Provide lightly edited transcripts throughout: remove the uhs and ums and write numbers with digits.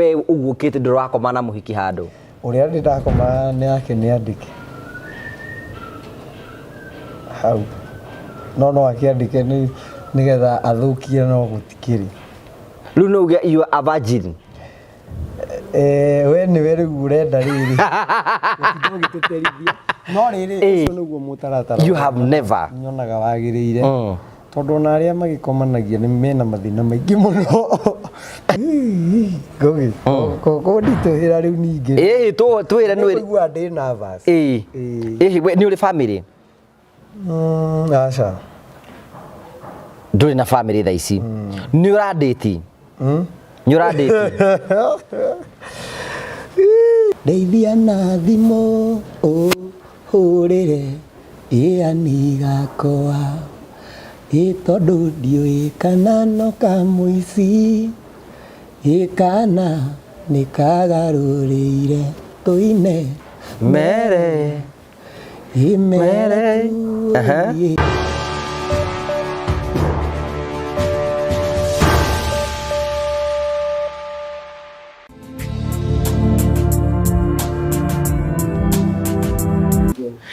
we ugukite ndurakoma na muhiki handu uria ndakoma ni yake ni andike hau no akiandike ni getha athukie no gutikiri riu no uge you a virgin we ni weri urenda riri gituterithia no riri ucio niguo mutaratara you have never nyonaga wagiriire tondu na aria magikomanagia ni mena mathina maingi muno gogi ko ndituhira riu ningi twira ni igua ndi nervous ni uri family acha nduri na family tha ici ni ura date ni ura date Deithia na thimo hurire iani gakwa tondu ndiui kana no kamuici ikana nikagarurire tuine mere mere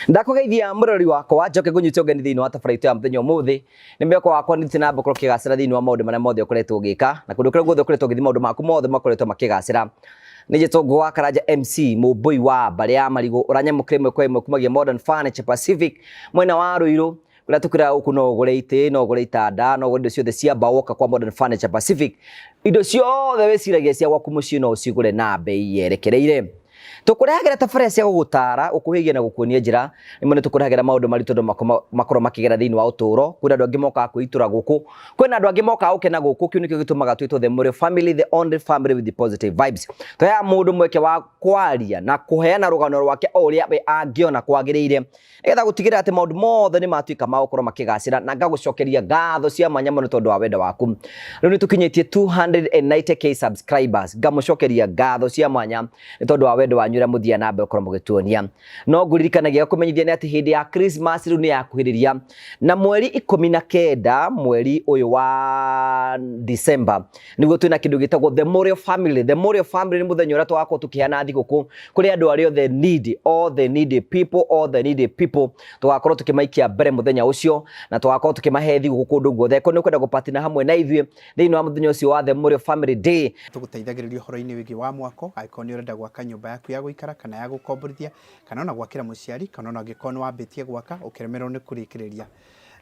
ndakugeithia murori wakwa njoke gunyita ugeni thiini wa tabaraitu ya muthenya umuthi ni mioko wakwa ni tina mbokoro kigacira thiini wa maundu maria mothe ukoretwo ugika na kundu kuria guothe ukoretwo ugithi maundu maku mothe makoretwo makigacira ni jitongo wa Karanja MC mubui wa bari ya marigo uranyamukire imwe kwa imwe kumagia Modern Furniture Pacific mwena wa Ruiru kuria tukira uku no ugure ite no ugure itanda no ugure indo ciothe cia bawoka kwa Modern Furniture Pacific indo ciothe weciragia cia gwaku mucii no ucigure na bei yerekereire tukurehagera tafaria cia gugutara ukuhigia na gukuonia njira nimone tukurehagera maundu maritu ndo makoro makigera thiini wa uturo kwina andu angi moka kuitura guku kwina andu angi moka ukena guku kiu nikio gitumaga twitwo the more family, the only family with the positive vibes toya mundu mweke wa kwaria na kuheana rugano rwake uria we angiona kwagiriire nigetha gutigira ati maundu mothe ni matuika ma gukorwo makigacira na ngagucokeria ngatho cia mwanya muno tondu wa wenda waku riu nitukinyitie 290k subscribers ngamucokeria ngatho cia mwanya ni tondu wa wenda nyura muthia na mbe ukorwo mugituonia no nguririkanagia kumenyithia ni ati hindi ya Christmas riu ni yakuhiriria na mweri 19 mweri uyu wa December niguo twina kindu gitagwo the Memorial Family. The Memorial Family ni muthenya uria twako tukihana thiguku kuri andu ario the needy, all the needy people twakorwo tukimaikia mbere muthenya ucio na twakorwo tukimahe thiguku kundu guothe ko ni kwenda gupatina hamwe na ithuĩ thiini wa muthenya ucio wa the Memorial Family Day tuguteithagiriria horo-ini wigi wa mwako angĩkorwo ni urenda gwaka nyumba yaku ya guikara kana ya gukomborithia kana ona gwakira muciari kana ona angĩkorwo ni wambitie gwaka ukiremerwo ni kurikiriria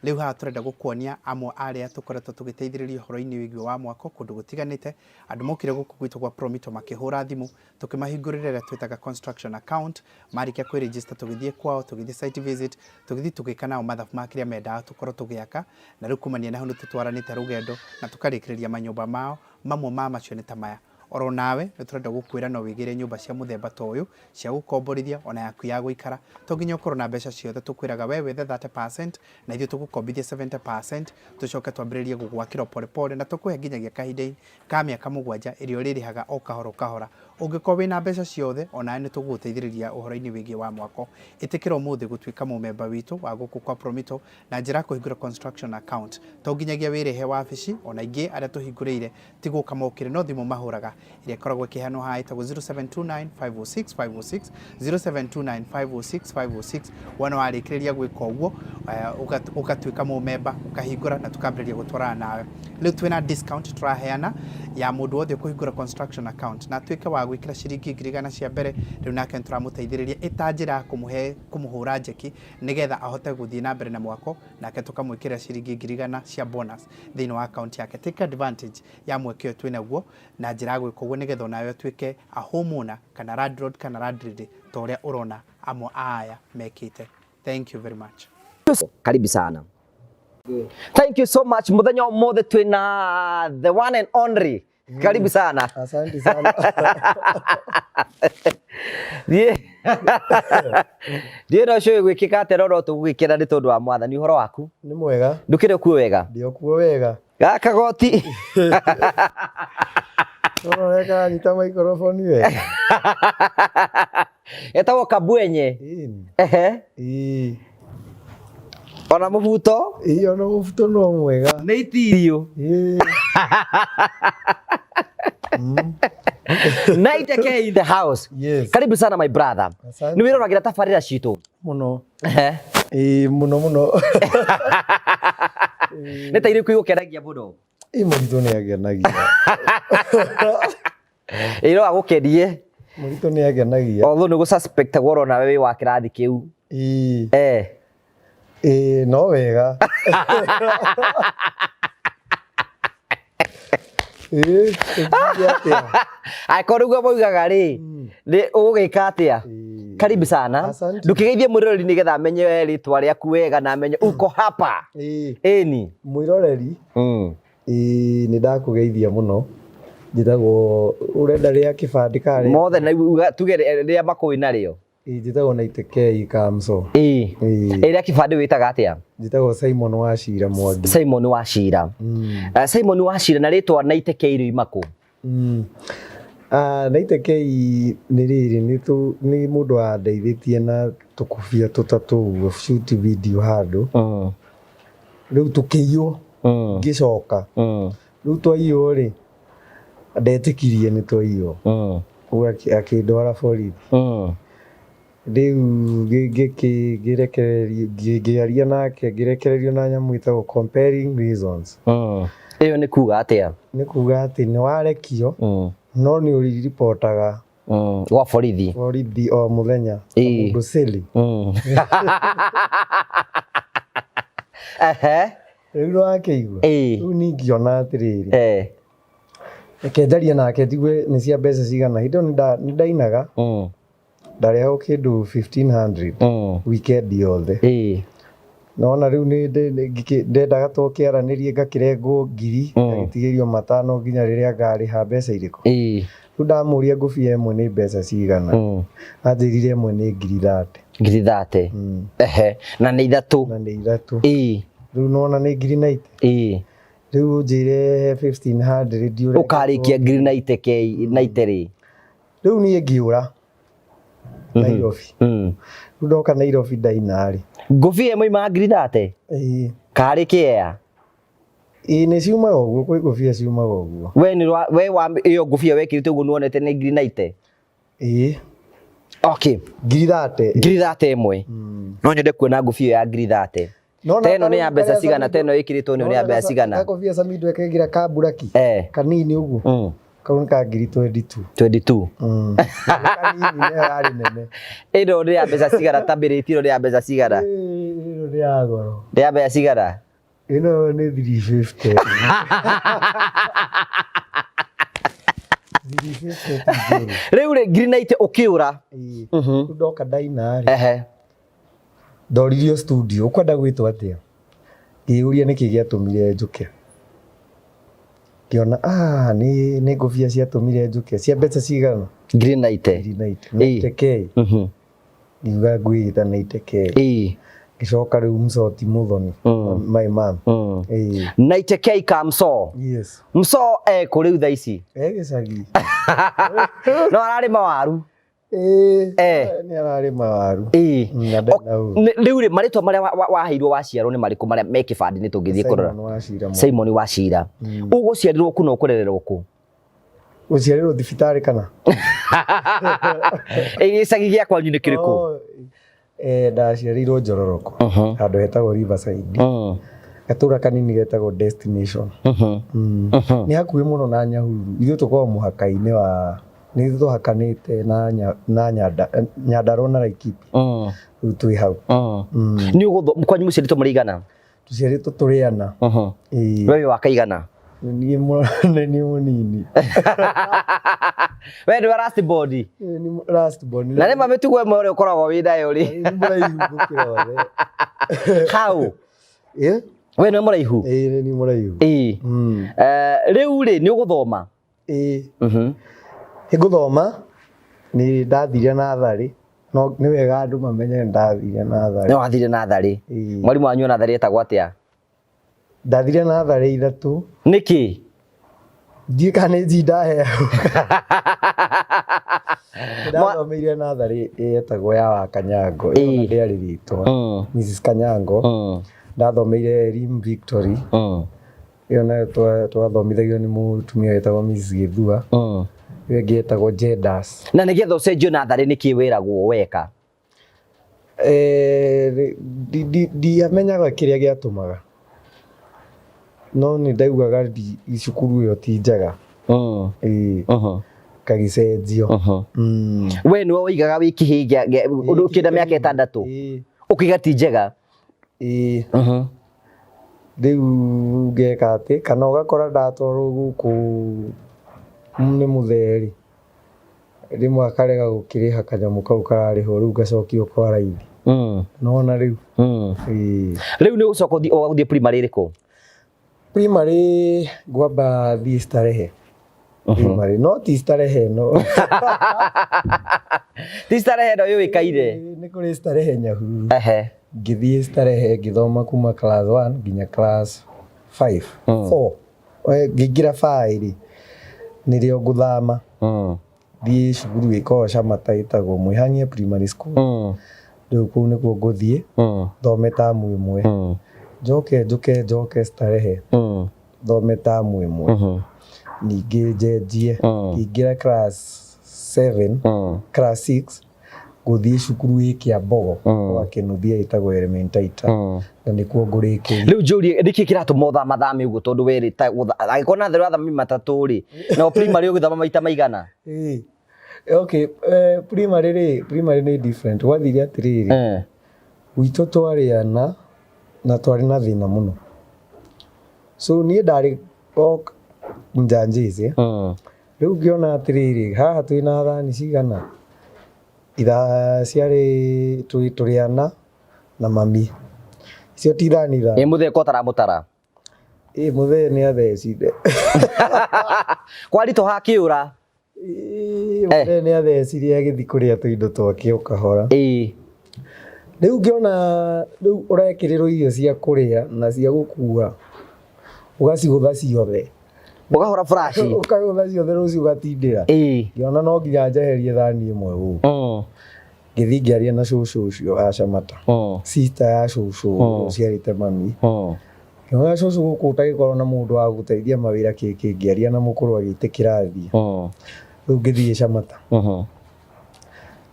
riu haha turenda gukuonia amwe aria tukoretwo tugiteithiriria horo-ini wigi wa mwako kundu gutiganite andu mokire guku gwitu gwa Promito makihura thimu tukimahingurira ria twitaga construction account marikia kwi register tugithie kwao tugithie site visit tugithie tugikana o mathabu makiria menda tukorwo tugiaka na riu kumania naho nitutwaranite rugendo na tukarikiriria manyumba mao mamwe ma macio ni ta maya oro nawe niturenda gukwira no wigire nyumba cia muthemba ta uyu cia gukomborithia ona yaku ya guikara to nginya ukorwo na mbeca ciothe tukwiraga we wethe 30% na ithuĩ tugukombithia 70% tucoke twambĩrĩrie gugwakĩra pole na tukuhe nginyagia kahinda ka mĩaka 7 irio rĩrĩhaga o kahora ũngĩkorwo wĩna mbeca ciothe ona nĩ tũgũgũteithĩrĩria ũhoro-inĩ wĩgiĩ wa mwako ĩtĩkĩra ũmũthĩ gũtuĩka mũmemba witũ wa gũkũ kwa Promito na njĩra kũhingũra construction account to nginyagia wĩrehe wabici ona ingĩ arĩa tũhingũrĩire ti gũka mokĩre no thimũ mahũraga iria ikoragwo ĩkĩheanwo haha ĩtagwo 0729506506 0729506506 wona warĩkĩrĩria gwĩka ũguo ũgatuĩka mũmemba ũkahingũra na tũkambĩrĩria gũtwarana nawe rĩu twĩna discount tũraheana ya mũndũ wothe kũhingũra construction account na tuĩke wa gwĩkĩra ciringi 100 cia mbere rĩu nake nĩtũramũteithĩrĩria ĩta njĩra kũmũhũra njeki nĩgetha ahote gũthiĩ na mbere na mwako nake tũkamwĩkĩra ciringi 100 cia bonus thĩinĩ wa account yake. Take advantage ya mweke ũyũ twĩnaguo na njĩra ya gwĩka ũguo nĩgetha onawe ũtuĩke a homeowner kana landlord kana landlady ta ũrĩa ũrona amwe aya mekĩte. Thank you very much. Karibu sana. Thank you so much. Muthenya ũmũthĩ twĩna the one and only. Karibu sana. Asante sana. Ndiĩ no cũĩ gwĩkĩka atĩa roro tũgũgĩkĩra nĩ tondũ wa mwathani ũhoro waku? Nĩ mwega. Ndũkĩrĩ kuo wega? Ndio kuo wega. Gaka goti. Reka nyita microphone wega. Etagwo kabwenye. Ehe. Ona mũbuto? Ona mũbuto no mwega. Nĩ itirio. Naite K in the house. Yes. Karibu sana my brother. Asante. Ni wira ragira tafarira citu. Muno. Muno. Nĩ ta irĩkũ igũkenagia mũno? Mũritũ nĩ agenagia. Ĩro agũkenie. Mũritũ nĩ agenagia. Although nĩ gũsuspectagwo ũrona we wĩ wa kĩrathi kĩu. No wega. Akorwo ũguo moigaga rĩ, ũgũgĩka atĩa? Karibu sana. Ndũkĩgeithie mwĩroreri nĩgetha amenye rĩtwa rĩaku wega na amenye uko hapa. Ĩni. Mwĩroreri. Nĩ ndakũgeithia mũno. Njĩtagwo ũrenda rĩa kĩbandĩ karĩ. Mothe na tuge rĩa makũĩ narĩo. Njĩtagwo naite KA MSOO. Rĩa kĩbandĩ wĩtaga atĩa? Njĩtagwo Simon Wachira Mwangi. Simon Wachira. Simon Wachira na rĩtwa naite K rĩuma kũ? Naite K nĩ rĩrĩ nĩ mũndũ wandeithĩtie na tũkũbia tũtatũ shoot video handũ. Rĩu tũkĩiywo ngĩcoka. Rĩu twaiywo rĩ ndetĩkirie nĩ twaiywo. Akĩndwara borithi. Rĩu ngĩrekererio nake ngĩrekererio na nyamũ ĩtagwo compelling reasons. Ĩyo nĩ kuga atĩa? Nĩ kuga atĩ nĩ warekio no nĩ ũriripotaga gwa borithi o mũthenya mũndũ silly. Rĩu nĩ wakĩigua. Rĩu ningĩona atĩrĩrĩ reke njarie nake njigue nĩ cia mbeca cigana. Hĩndĩ ĩyo nĩ ndainaga ndarĩhagwo kĩndũ 1500 weekend yothe. Nona rĩu ndendaga tũkĩaranĩrie ngakĩrengwo 1000 ngagĩtigĩrio 500 nginya rĩrĩa ngarĩha mbeca irĩkũ. Rĩu ndamũria ngũbia ĩmwe nĩ mbeca cigana. Anjĩrire ĩmwe nĩ 30,000. 30,000. Na nĩ ithatũ. Rĩu nona nĩ 90,000. Rĩu njĩre 1500 ndiũreka. Ũkarĩkia 90,000 rĩ. Rĩu niĩ ngĩũra Nairobi. Rĩu ndoka Nairobi ndaina rĩ. Ngũbia ĩmwe ima 30,000? Karĩ kĩea? Nĩ ciumaga ũguo, kwĩ ngũbia ciumaga ũguo. We ĩyo ngũbia wekĩrĩte ũguo nĩwonete nĩ 90,000? Okay. 30,000 ĩmwe. No nyende kuona ngũbia ya 30,000. Teno nĩ ya mbeca cigana? Teno ĩkĩrĩtwo nĩ ya mbeca cigana? Ngũbia Samido ekĩgira kamburaki kanini ũguo. Kau nĩ ka ngiri 22. 22. Kanini nĩ yarĩ nene. Ĩno nĩ ya mbeca cigana? Tambĩrĩti ĩno nĩ ya mbeca cigana? Ĩno nĩ ya goro. Nĩ ya mbeca cigana? Ĩno nĩ 350. 350. Rĩu rĩ 90,000 ũkĩũra. Rĩu ndoka ndaina rĩ. Ndoririo studio ũkwenda gwĩtwo atĩa? Ngĩyũria nĩkĩ gĩatũmire njũke. Ngĩona nĩ ngũbia ciatũmire njũke cia mbeca cigana? 90,000. Naite K. Ngiuga ngwĩta Naite K. Ngĩcoka rĩu Msoti Muthoni my mom. Naite K ka MSOO. Yes. MSOO kũ rĩu thaa ici? Gĩcagi. No ararĩma waru? Nĩ ararĩma waru. Rĩu rĩ marĩtwa marĩa waheirwo waciarwo nĩ marĩkũ marĩa me kĩbandĩ-inĩ tũngĩthiĩ kũrora? Simon Wachira. Ũgũciarĩrwo kũ na ũkũrererwo kũ? Gũciarĩrwo thibitarĩ kana? Gĩcagi gĩa kwanyu nĩ kĩrĩkũ? Ndaciarĩirwo Njororoko handũ hetagwo Riverside. Gatũra kanini getagwo Destination. Nĩ hakuhĩ mũno na Nyahururu. Ithuĩ tũkoragwo mũhaka-inĩ wa nĩ tũhakanĩte na Nyandarua na Laikipia. Rĩu twĩ hau. Nĩ ũgũthoma kwanyu mũciarĩtwo mũrĩ igana? Tũciarĩtwo tũrĩ ana. Wewe wa kaigana? Niĩ mũnini. We nĩwe last born? Nĩ last born. Na nĩ mamĩtugo ĩmwe ũrĩa ũkoragwo wĩ nayo rĩ? Nĩ mũraihu gũkĩra othe. How? We nĩ mũraihu? Nĩ mũraihu. Rĩu rĩ nĩ ũgũthoma? Ngũthoma nĩ ndathire natharĩ. No nĩ wega andũ mamenye ndathire natharĩ. Nĩ wathire natharĩ? Mwarimũ wanyu natharĩ etagwo atĩa? Ndathire natharĩ 3. Nĩkĩ? Ndiĩ kana nĩ ndaheagwo. Ndathomeire natharĩ etagwo ya Wakanyango. Ĩyo ndĩarĩ rĩtwa. Mrs Kanyango. Ndathomeire Rim Victory. iyo nayo twathomithagio nĩ mũtumia wetagwo Mrs. Gĩthua. Iyo ĩngĩ yetagwo genders. Na nĩgetha ũcenjio natharĩ nĩkĩ wĩragwo weka? Ndiamenyaga kĩrĩa gĩatũmaga, no nĩ ndaiguaga cukuru ĩyo ti njega. Kagĩcenjio. We nĩwe woigaga wĩ kĩhĩĩ ũkĩenda mĩaka 6 ũkiuga ti njega? Rĩu ngeka atĩ kana ũgakora ndatwarwo gũkũ nĩ mũtheri, rĩmwe akarega gũkĩrĩha kanyamũ kau kararĩhwo, rĩu ngacokio kwa raithi. Nona rĩu rĩu nĩ ũcoka ũgathiĩ primary ĩrĩkũ? Primary ngwamba thiĩ Starehe. Primary no ti Starehe no. Ti Starehe no yũĩkaine? Nĩ kũrĩ Starehe Nyahururu. Ngĩthiĩ Starehe ngĩthoma kuma class 1 nginya class 5 4 ngĩingĩra 5 nĩrĩo ngũthama thiĩ cukuru ĩkoragwo Shamata ĩtagwo Mwĩhang'e Primary School. Rĩu kũu nĩkuo ngũthiĩ thome tamu ĩmwe, njoke Starehe thome tamu ĩmwe, ningĩ njenjie ngĩingĩra class 7 class 6 gũthiĩ cukuru ĩ Kĩambogo wa Kĩnuthia ĩtagwo Elementaita, na nĩkuo ngũrĩkĩria. Rĩu njũrie nĩkĩ kĩratũma ũthame ũguo, tondũ werĩta angĩkorwo natharĩ wathama matatũ rĩ, no primary ũgĩthama maita maigana? Okay, primary nĩ different. Wathire atĩrĩrĩ, gwitũ twarĩana na twarĩ na thĩna mũno, so niĩ ndarĩ njanjĩce. Rĩu ngĩona atĩrĩrĩ, haha twĩna thani cigana, ciarĩ tũrĩana na mami, icio ti thani thani. Mũthee ko taramũtara? Mũthee nĩ athecire. Kwarito hakĩũra? Mũthee nĩ athecire agĩthiĩ kũrĩa tũindo twake o kahora. Rĩu ngĩona rĩu ũrekĩrĩrwo irio cia kũrĩa na cia gũkua ũgacihũtha ciothe, ũkahũra flash ũkahũtha ciothe rũciũ ũgatindĩra. Ngĩona no nginya njeherie thani ĩmwe gũkũ. Ngĩthiĩ ngĩaria na cũcũ ũcio wa Shamata, sister ya cũcũ ũciarĩte mami. Ngĩona cũcũ gũkũ ũtagĩkorwo na mũndũ wa gũteithia mawĩra kĩkĩ, ngĩaria na mũkũrũ agĩtĩkĩra thiĩ. Rĩu ngĩthiĩ Shamata.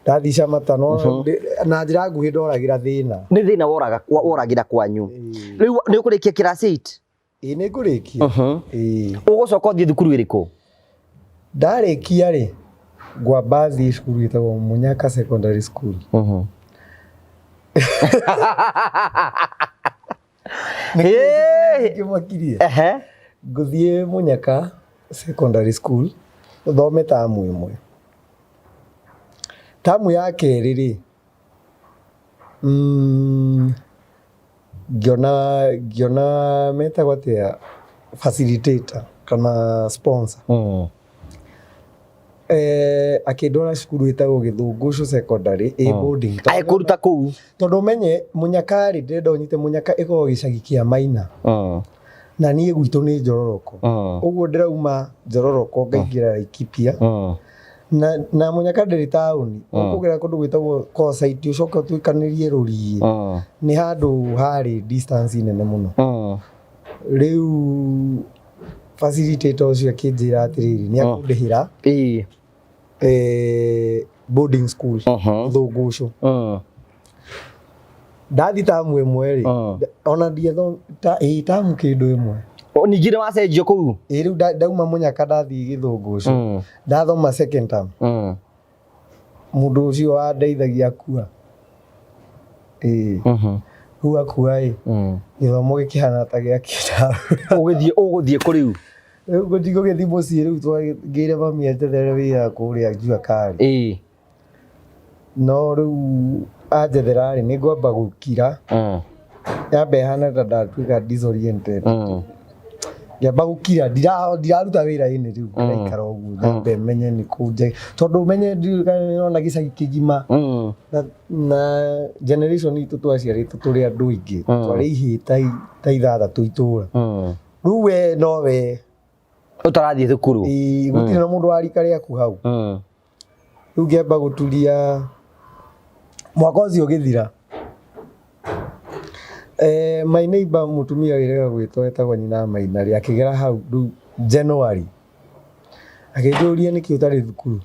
Ndathiĩ Shamata no na njĩra nguhĩ ndoragĩra thĩna. Nĩ thĩna woragĩra kwanyu? Rĩu nĩ ũkũrĩkia class 8? Nĩ ngũrĩkia. Ũgũcoka ũthiĩ thukuru ĩrĩkũ? Ndarĩkia rĩ, ngwamba thiĩ cukuru ĩtagwo Munyaka Secondary School. Ngĩmakirie ngũthiĩ Munyaka Secondary School thome tamu ĩmwe. Tamu ya kerĩ rĩ, ngĩona metagwo atĩa facilitator kana sponsor. Akĩndwara cukuru ĩtagwo Gĩthũngũcũ Secondary boarding. Agĩkũruta kũu? Tondũ ũmenye Munyaka rĩ, ndĩrenda ũnyite Munyaka ĩkoragwo gĩcagi kĩa Maina, na niĩ gwitũ nĩ Njororoko, ũguo ndĩrauma Njororoko ngaingĩra Laikipia, na Munyaka ndĩrĩ taũni, ũkũgera kũndũ gwĩtagwo Kosaiti ũcoke ũtuĩkanĩrie Rũriĩ, nĩ handũ harĩ distance nene mũno. Rĩu facilitator ũcio akĩnjĩra atĩrĩrĩ nĩ akũndĩhĩra boarding school Thũngũcũ. Ndathi tamu ĩmwe rĩ, ona ndiethoma tamu kĩndũ ĩmwe. Ningĩ nĩ wacenjio kũu? Rĩu ndauma Munyaka ndathiĩ Gĩthũngũcũ, ndathoma second term, mũndũ ũcio wandeithagia akua. Rĩu akua ĩ, gĩthomo gĩkĩhana ta gĩakĩra. Ũgũthiĩ kũ rĩu? Rĩu gũthiĩ mũciĩ, rĩu twagĩire mami anjethere wĩra kũrĩa Juakari. No rĩu anjethera rĩ, nĩ ngwamba gũkira, yambe hana ta ndatuĩka disoriented. Ngĩamba gũkira, ndiraruta wĩra-inĩ rĩu, ndaikara ũguo nyambe menye nĩ kũ, tondũ menye ndirikana gĩcagi kĩgima na generation itũ twaciarĩtwo tũrĩ andũ aingĩ, twarĩ ihĩĩ ta 6 itũra. Rĩu we no we ũtarathiĩ thukuru? Gũtirĩ na mũndũ wa rika rĩaku hau. Rĩu ngĩamba gũturia, mwaka ũcio ũgĩthira My neighbor mutumia wirega gwitwo etagwo nyina Maina ri akigera hau January akinjuria niki utari thukuru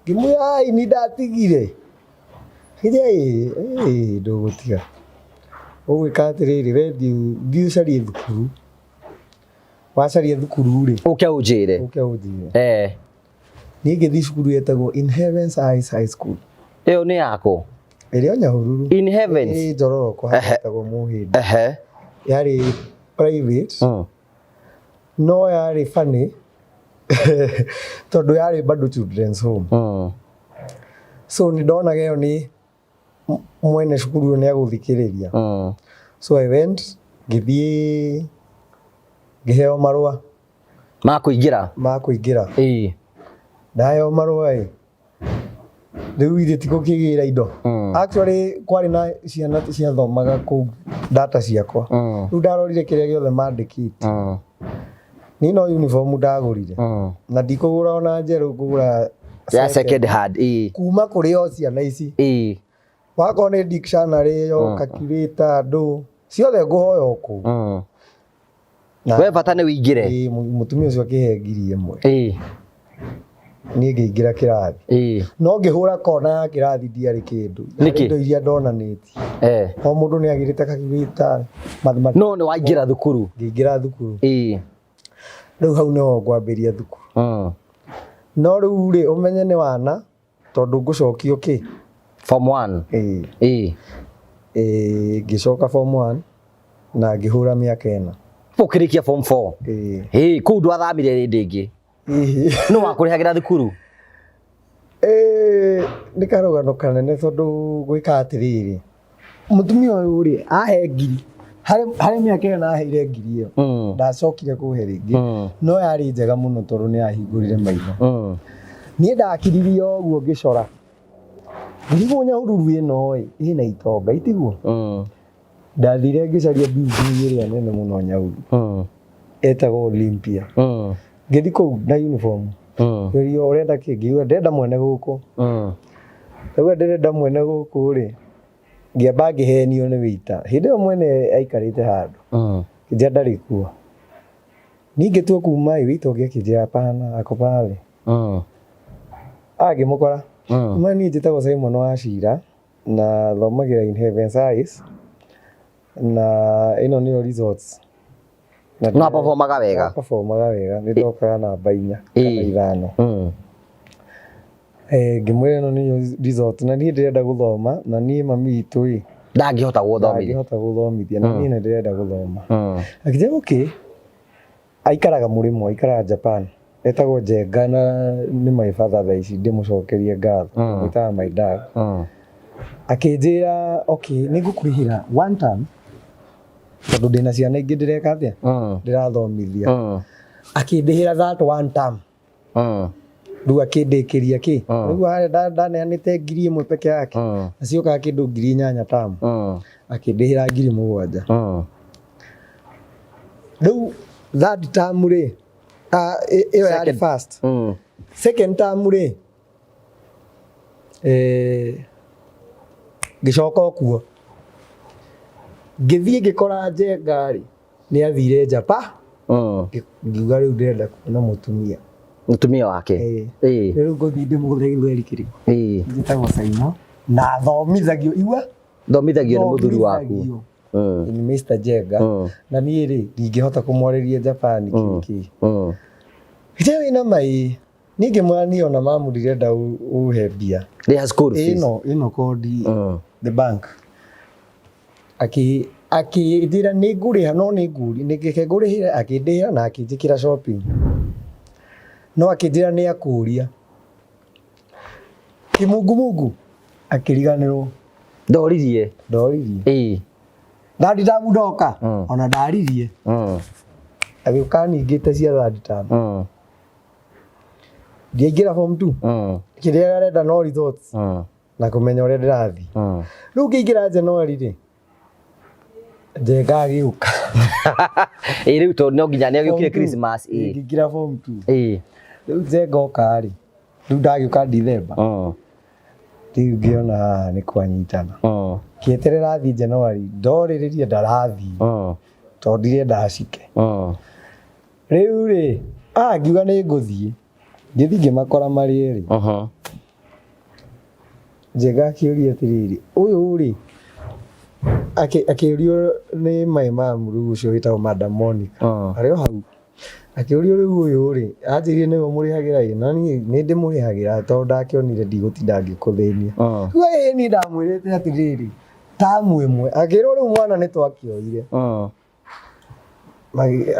ngimwira ai ni ndatigire hije ndugutiga ugwika atiriri we ndiucarie thukuru wacarie thukuru ri uke unjire ni ngithi cukuru yetagwo In Heaven's Eyes High School iyo ni yako iri Nyahururu In Heavens Njororoko hatagwo Muhindi yari private no yari funny tondu yari bado children's home so ni ndona geyo ni mwene cukuru ni aguthikiriria so I went ngithie ngiheo marua makuingira ndaheo marua riu ithe tiko kigira indo actually kwari na ciana cia thomaga ku data ciakwa riu ndarorire kiria giothe mandikite ni no uniform ndagurire na ndikugura ona njeru kugura ya second hand kuma kuri o ciana ici wako ni dictionary yo calculator ndo ciothe nguhoya oku we bata ni wingire mutumia ucio akihe ngiri imwe ni ngiingira kirathi no ngihura kona ya kirathi ndiari kindu indo iria ndonanitie o mundu ni agirite calculator mathematics no ni waingira thukuru ngiingira thukuru riu hau niho ngwambiria thukuru no riu ri umenye ni wana tondu ngucokio ki form 1 ngicoka form 1 na ngihura miaka 4 ukirikia form 4 ku ndwathamire rindi ingi no wakurihagira thukuru ni karugano kanene tondu gwika atiriri mutumia uyu ri ahe ngiri hari miaka 4 aheire ngiri iyo ndacokire kuhe ringi no yari njega muno tondu ni ahingurire maitho ni ndakiririo oguo ngicora ndirimo Nyahururu ino ina itonga itiguo ndathire ngicaria building iria nene muno Nyahururu etagwo Olympia ngithi kuu na uniform rio urenda kingiuga ndenda mwene guku riu ndenda mwene guku ri ngiamba ngihenio ni wita hindi yo mwene aikarite handu kijia ndari kuo ningi tu kuma wita ngiakijia pana ako pale agimukora mani njitagwo Simon wa Cira na thomagira In Heaven's Eyes na ino niyo resorts na performaga wega ni ndokaga namba 4 kana 5 ngimwira no niyo resort na ni ndirenda guthoma na ni mami itu ndangihota guthomithia na ni ndirenda guthoma akije okay aikaraga murimo aikaraga Japan etagwo Njenga na ni my father tha ici ndimucokerie ngatho gwitaga my dad akinjira okay nigukurihira one time tondu ndina ciana ingi ndireka atia ndirathomithia akindihira that one time riu akindikiria ki riu ndaneanite ngiri imwe peke yake aciokaga kindu ngiri 8 tamu akindihira ngiri 7 riu that time ri iyo yari first second time ri gicoka okuo ngithie ngikora Njenga ri ni athire Japan ngiuga riu ndirenda kuona mutumia wake riu nguthi ndimuthaithu erikiri njitagwo Saimo na thomithagio igua thomithagio ni muthuri waku ni Mr. Njenga na ni ri ndingihota kumwariria Japan kiki ite wina mai ningi mwani ona mamu ndirenda uhe mbia they school fees ino kodi the bank aki ndira ni nguriha no ni nguri ningike ngurihira akindira na akinjikira shopping no akindira ni akuria kimungu akiriganirwo ndoririe third term ndoka ona ndaririe agiuka ningite cia third term ndiingira form 2 kiria arenda no results na kumenya uria ndirathi riu ngiingira January ri Njenga agiuka riu to no nginya ni agiukire Christmas ngiingira form 2 riu Njenga oka ri riu ndagiuka December riu ngiona haha nĩ kwanyitana kĩeterera thi January ndorĩrĩria ndarathi tondũ ndirenda acike rĩu rĩ ngiuga nĩ ngũthiĩ ngĩthi ngĩmakora marĩ erĩ njega kĩũria atĩrĩrĩ ũyũ rĩ akĩũrio nĩ my mom rĩu ũcio wĩtagwo Madam Monica arĩ o hau akĩũrio rĩu ũyũ rĩ anjĩrire nĩwe mũrĩhagĩra na niĩ nĩ ndĩmũrĩhagĩra tondũ ndakĩonire ndigũtinda ngĩkũthĩnia rĩu niĩ ndamwĩrĩte atĩrĩrĩ tamu ĩmwe akĩrwo rĩu mwana nĩ twakĩoire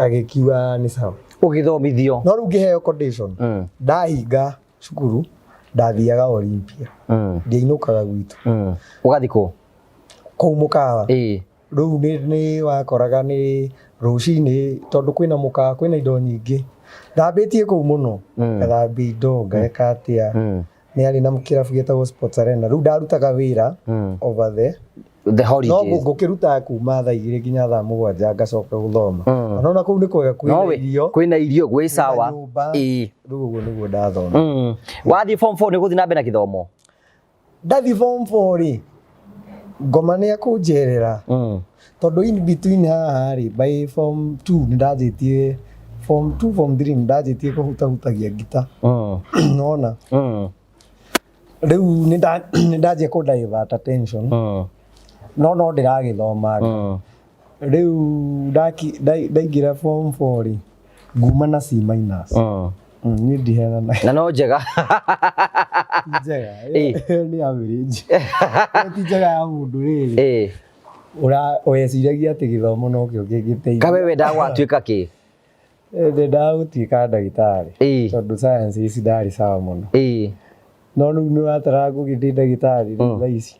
agĩkiuga nĩ sawa ũgĩthomithio no rĩu ngĩheo condition ndahinga cukuru ndathiaga Olympia ndiainũkaga gwitũ ũgathikũ kũu mũkawa rĩu nĩ wakoraga nĩ rũcinĩ tondũ kwĩna mũkawa kwĩna indo nyingĩ thambĩtie kũu mũno ngathambia indo ngeka atĩa nĩ arĩ na kĩrabu gĩtagwo Sports Arena rĩu ndarutaga wĩra over the holidays no ngũkĩruta kuma thaa 2 nginya thaa 7 ngacoka gũthoma ona kũu nĩ kwega kwĩna irio gwĩ sawa rĩu ũguo nĩguo ndathoma wathiĩ form 4 nĩ gũthiĩ na mbere na gĩthomo ndathi form 4 rĩ ngoma nĩ akũnjerera tondũ in between haha rĩ by form 2 nĩ ndanjĩtie form 2 form 3 nĩ ndanjĩtie kũhutahutagia ngita nona rĩu nĩ ndanjia kũ divert attention no ndĩragĩthomaga rĩu ndaingĩra form 4 rĩ nguma na C minus niĩ ndiheana na no njega njega nĩ average ti njega ya mũndũ rĩrĩ ũreciragia atĩ gĩthomo no kĩo kĩngĩteithia kawe wendaga gwatuĩka kĩ ndendaga gũtuĩka ndagĩtarĩ tondũ science ici ndarĩ sawa mũno no rĩu nĩ watara gũgĩthiĩ ndagĩtarĩ rĩu thaa ici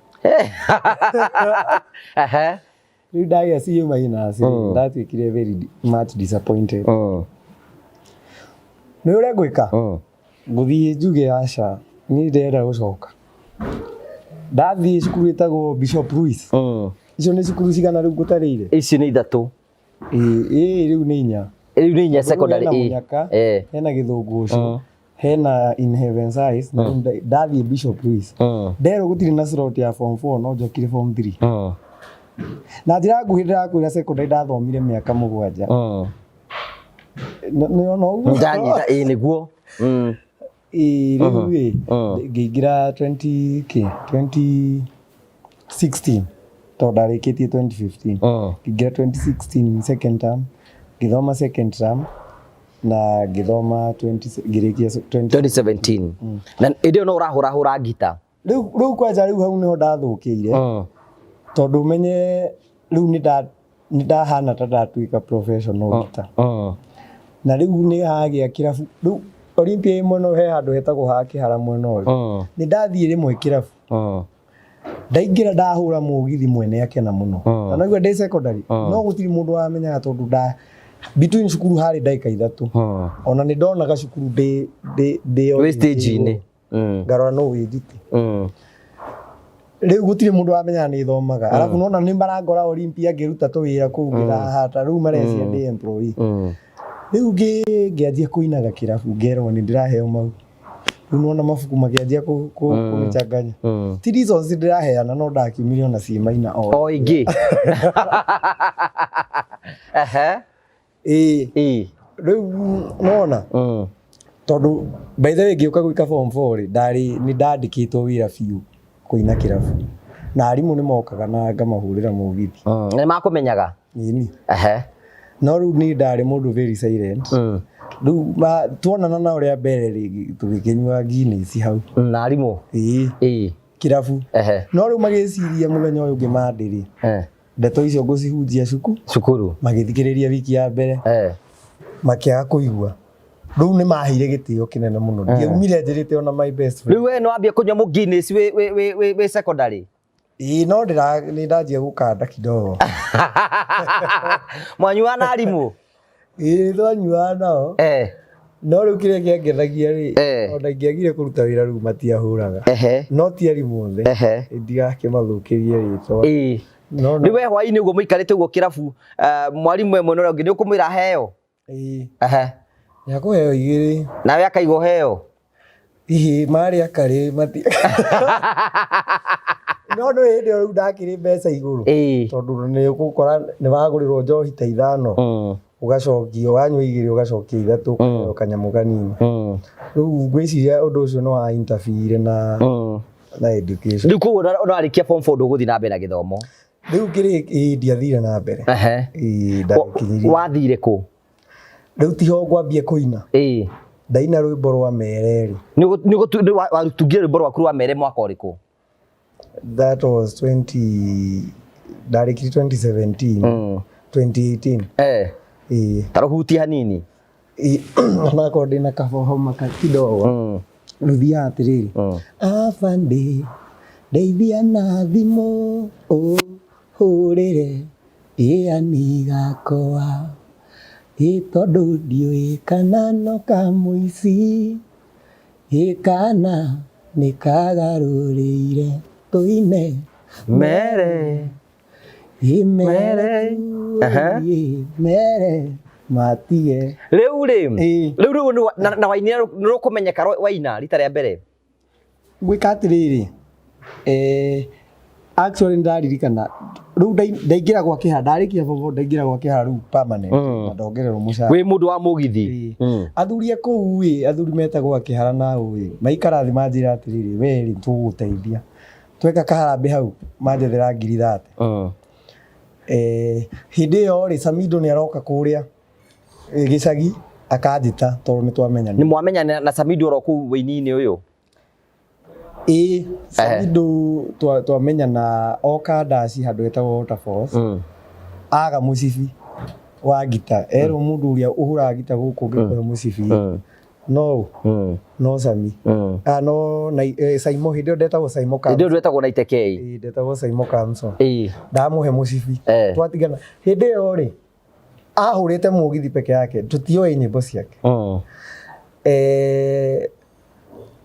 rĩu ndagĩa C minus ndatuĩkire very much disappointed nĩ ũrĩa ngwĩka ngũthiĩ njuge aca niĩ ndĩrenda gũcoka ndathiĩ cukuru ĩtagwo Bishop Louis icio nĩ cukuru cigana rĩu ngũtarĩire ici nĩ 3 rĩu nĩ 4 secondary hena Gĩthũngũ ũcio hena In Heaven's Eyes na ndathiĩ Bishop Louis nderwo gũtirĩ na slot ya form 4 no njokire form 3 na njĩra nguhĩ ndĩrakwĩra secondary ndathomire mĩaka 7 nĩona ũguo ndanyita nĩguo rĩu ngĩingĩra 2016 tondũ ndarĩkĩtie 2015 ngĩingĩra 2016 second term ngĩthoma second term na ngĩthoma ngĩrĩkia 2017 na ĩndĩ no ũrahũra ngita rĩu kwanja rĩu hau nĩho ndathũkĩire tondũ menye rĩu nĩ ndahana ta ndatuĩka professional guitar na rĩu nĩ hagĩa kĩrabu rĩu Olympia mwena he handũ hetagwo ha kĩhara mwena ũyũ nĩ ndathiĩ rĩmwe kĩrabu ndaingĩra ndahũra mũgithi mwene akena mũno na naigua ndĩ secondary no gũtirĩ mũndũ wamenyaga tondũ between cukuru harĩ ndagĩka 3 ona nĩ ndonaga cukuru ndĩ stage-inĩ ngarora no wĩnjiti rĩu gũtirĩ mũndũ wamenyaga nĩ thomaga arabu nona nĩ marangora Olympia ngĩruta tũwĩra kũu ngĩrahata rĩu marecia ndĩ employee rĩu ngĩanjia kũinaga kĩrabu ngerwo nĩ ndĩraheo mau rĩu nona mabuku makĩanjia kũmĩchanganya ti reasons ndĩraheana no ndakiumire ona C minor o ingĩ rĩu nona tondũ by the way ngĩũka gwĩka form 4 nĩ ndandĩkĩtwo wĩra biũ kũina kĩrabu na arimũ nĩ mokaga na ngamahũrĩra mũgithi nĩ makũmenyaga no rĩu niĩ ndarĩ mũndũ very silent rĩu tuonana na ũrĩa mbere tũgĩkĩnyua Guinness hau na arimũ kĩrabu no rĩu magĩciria mũthenya ũyũ ũngĩ mandĩrĩ ndeto icio ngũcihunjia cukuru magĩthikĩrĩria wiki ya mbere makĩaga kũigua rĩu nĩ maheire gĩtĩo kĩnene mũno ndiaumire njĩrĩte ona my best friend rĩu we no ambia kũnyua mũ Guinness wĩ secondary no nĩ ndanjia gũkanda kidogo mwanyua na arimũ twanyua nao no rĩu kĩrĩa kĩangenagia rĩ ona ingĩagire kũruta wĩra rĩu matiahũraga no ti arimũ othe ndigakĩmathũkĩrie rĩtwa nĩ we hwainĩ ũguo mũikarĩte ũguo kĩrabu mwarimũ ĩmwe na ũrĩa ũngĩ nĩ ũkũmwĩra heo nĩakũheo 2 nawe akaigwo heo Maria kare mati. No hĩndĩ ĩyo ndakĩrĩ mbeca igũrũ tondũ nĩ ũgũkora nĩ wagũrĩrwo njohi ta 5 ũgacokio wanyua 2 ũgacokia 3 kanyamũ kanini. Rĩu ngwĩciria ũndũ ũcio no wa interfere na education. Rĩu koguo ũrarĩkia form 4 ndũgũthiĩ na mbere na gĩthomo? Rĩu ndiathire na mbere. Wathire kũ? Rĩu tiho ngwambia kũina. Ndaina rwĩmbo rwa mereri. Watungire rwĩmbo rwaku rwa mere mwaka ũrĩkũ? That was 2017 2018. Taruhutia hanini. Onako ndĩna kabohoma kidogo. Rũthia atĩrĩrĩ. Afande ndeithia na thimũ hũrĩre ĩani gakwa tondũ ndiũĩ kana no kamũici kana nĩ kagarũrĩire tũine mere mere matige. Rĩu na wainira nĩ rũkũmenyeka waina rita rĩa mbere? Gwĩka atĩrĩrĩ actually ndaririkana rĩu ndaingĩra gwa kĩhara ndarĩkia bobo ndaingĩra gwa kĩhara rĩu permanent na ndongererwo mũcara. Wĩ mũndũ wa mũgithi? Athuri kũu athuri metagwo gwa kĩhara na maikara thĩ manjĩra atĩrĩrĩ we rĩ tũgũteithia tweka kaharambe hau manjethera 30. Hĩndĩ ĩyo rĩ Samido nĩ aroka kũrĩa gĩcagi akanjĩta tondũ nĩ twamenyana. Nĩ mwamenyana na Samido oro kũu wĩini-inĩ ũyũ? Samido twamenyana oka ndaci handũ hetagwo Waterfalls. Aga mũcibi wa gita erwo mũndũ ũrĩa ũhũraga gita gũkũ ngĩkũhe mũcibi no Sami no Saimo hĩndĩ ĩyo ndetagwo Saimo Kamso. Hĩndĩ ĩyo ndetagwo Naite K. Ndetagwo Saimo Kamso. Ndamũhe mũcibi twatigana. Hĩndĩ ĩyo rĩ ahũrĩte mũgithi peke yake tũtioĩ nyĩmbo ciake.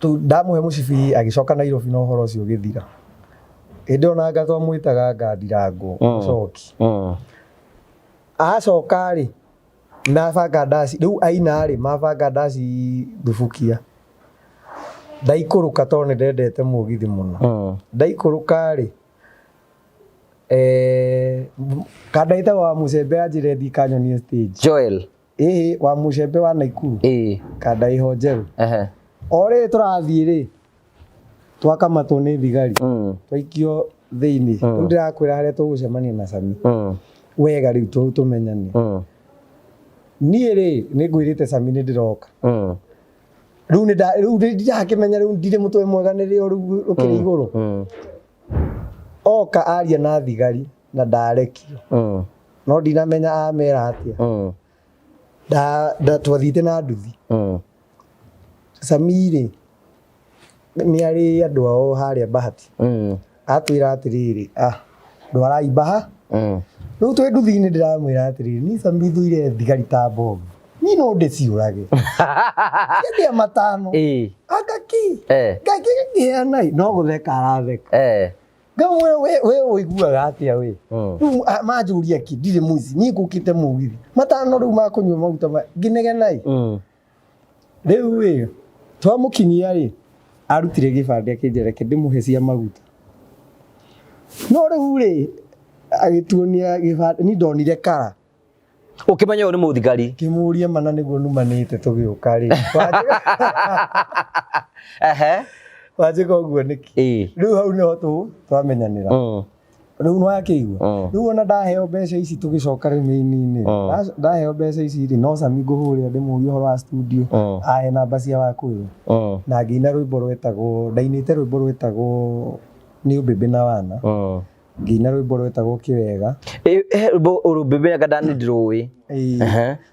Ndamũhe mũcibi agĩcoka Nairobi na ũhoro ũcio ũgĩthira. Hĩndĩ ĩyo nanga twamwĩtaga Ngandirangũ Coki. Acoka rĩ mabanga ndaci rĩu aina rĩ mabanga ndaci Thubukia. Ndaikũrũka tondũ nĩ ndendete mũgithi mũno. Ndaikũrũka rĩ kandaita wa Mucembe anjĩre thiĩ kanyonie stage. Joel wa Mucembe wa Naikuru. Kandaiho njerũ. Ore tũrathiĩ rĩ twakamatwo nĩ thigari twaikio thĩinĩ. Rĩu ndĩrakwĩra harĩa tũgũcemania na Sami wega rĩu tũmenyane. Niĩ rĩ nĩ ngwĩrĩte Sami nĩ ndĩroka. Rĩu ndirakĩmenya rĩu ndirĩ mũtwe mwega nĩ rĩo rĩu rũkĩrĩ igũrũ. Oka aria na thigari na ndarekio. No ndinamenya amera atĩa. Twathiĩte na nduthi. Sami rĩ nĩ arĩ andũ ao harĩa Bahati. Atwĩra atĩrĩrĩ ndwarai Baha. Rĩu twĩ nduthi-inĩ ndĩramwĩra atĩrĩrĩ niĩ Sami thuire thigari ta mbomu niĩ no ndĩciũrage. Ciendia matano agaki ngakĩheana no gũtheka aratheka. Ngamwĩra we ũiguaga atĩa we? Rĩu manjũria kĩ ndirĩ mũici niĩ ngũkĩte mũgithi matano rĩu makũnyua maguta ngĩnegena. Rĩu rĩ twamũkinyia rĩ arutire gĩbandĩ akĩnjĩra reke ndĩmũhe cia maguta. No rĩu rĩ agĩtuonia gĩbandĩ nĩ ndonire kara. Ũkĩmenya ũyũ nĩ mũthigari? Kĩmũria mana nĩguo numanĩte tũgĩũka rĩ. Wajĩka ũguo nĩkĩ? Rĩu hau nĩho twamenyanĩra. Rĩu nĩ wakĩigua. Rĩu ona ndaheo mbeca ici tũgĩcoka rĩmĩini-inĩ. Ndaheo mbeca ici rĩ no Sami ngũhũrĩra ndĩmũrie ũhoro wa studio ahe namba cia Wakũyũ. Na ngĩina rwĩmbo rwetagwo ndainĩte rwĩmbo rwetagwo nĩ ũmbĩmbĩ na wana. Ngĩina rwĩmbo rwetagwo Kĩwega. Ũmbĩmbĩ na ganda nĩ ndĩrũĩ.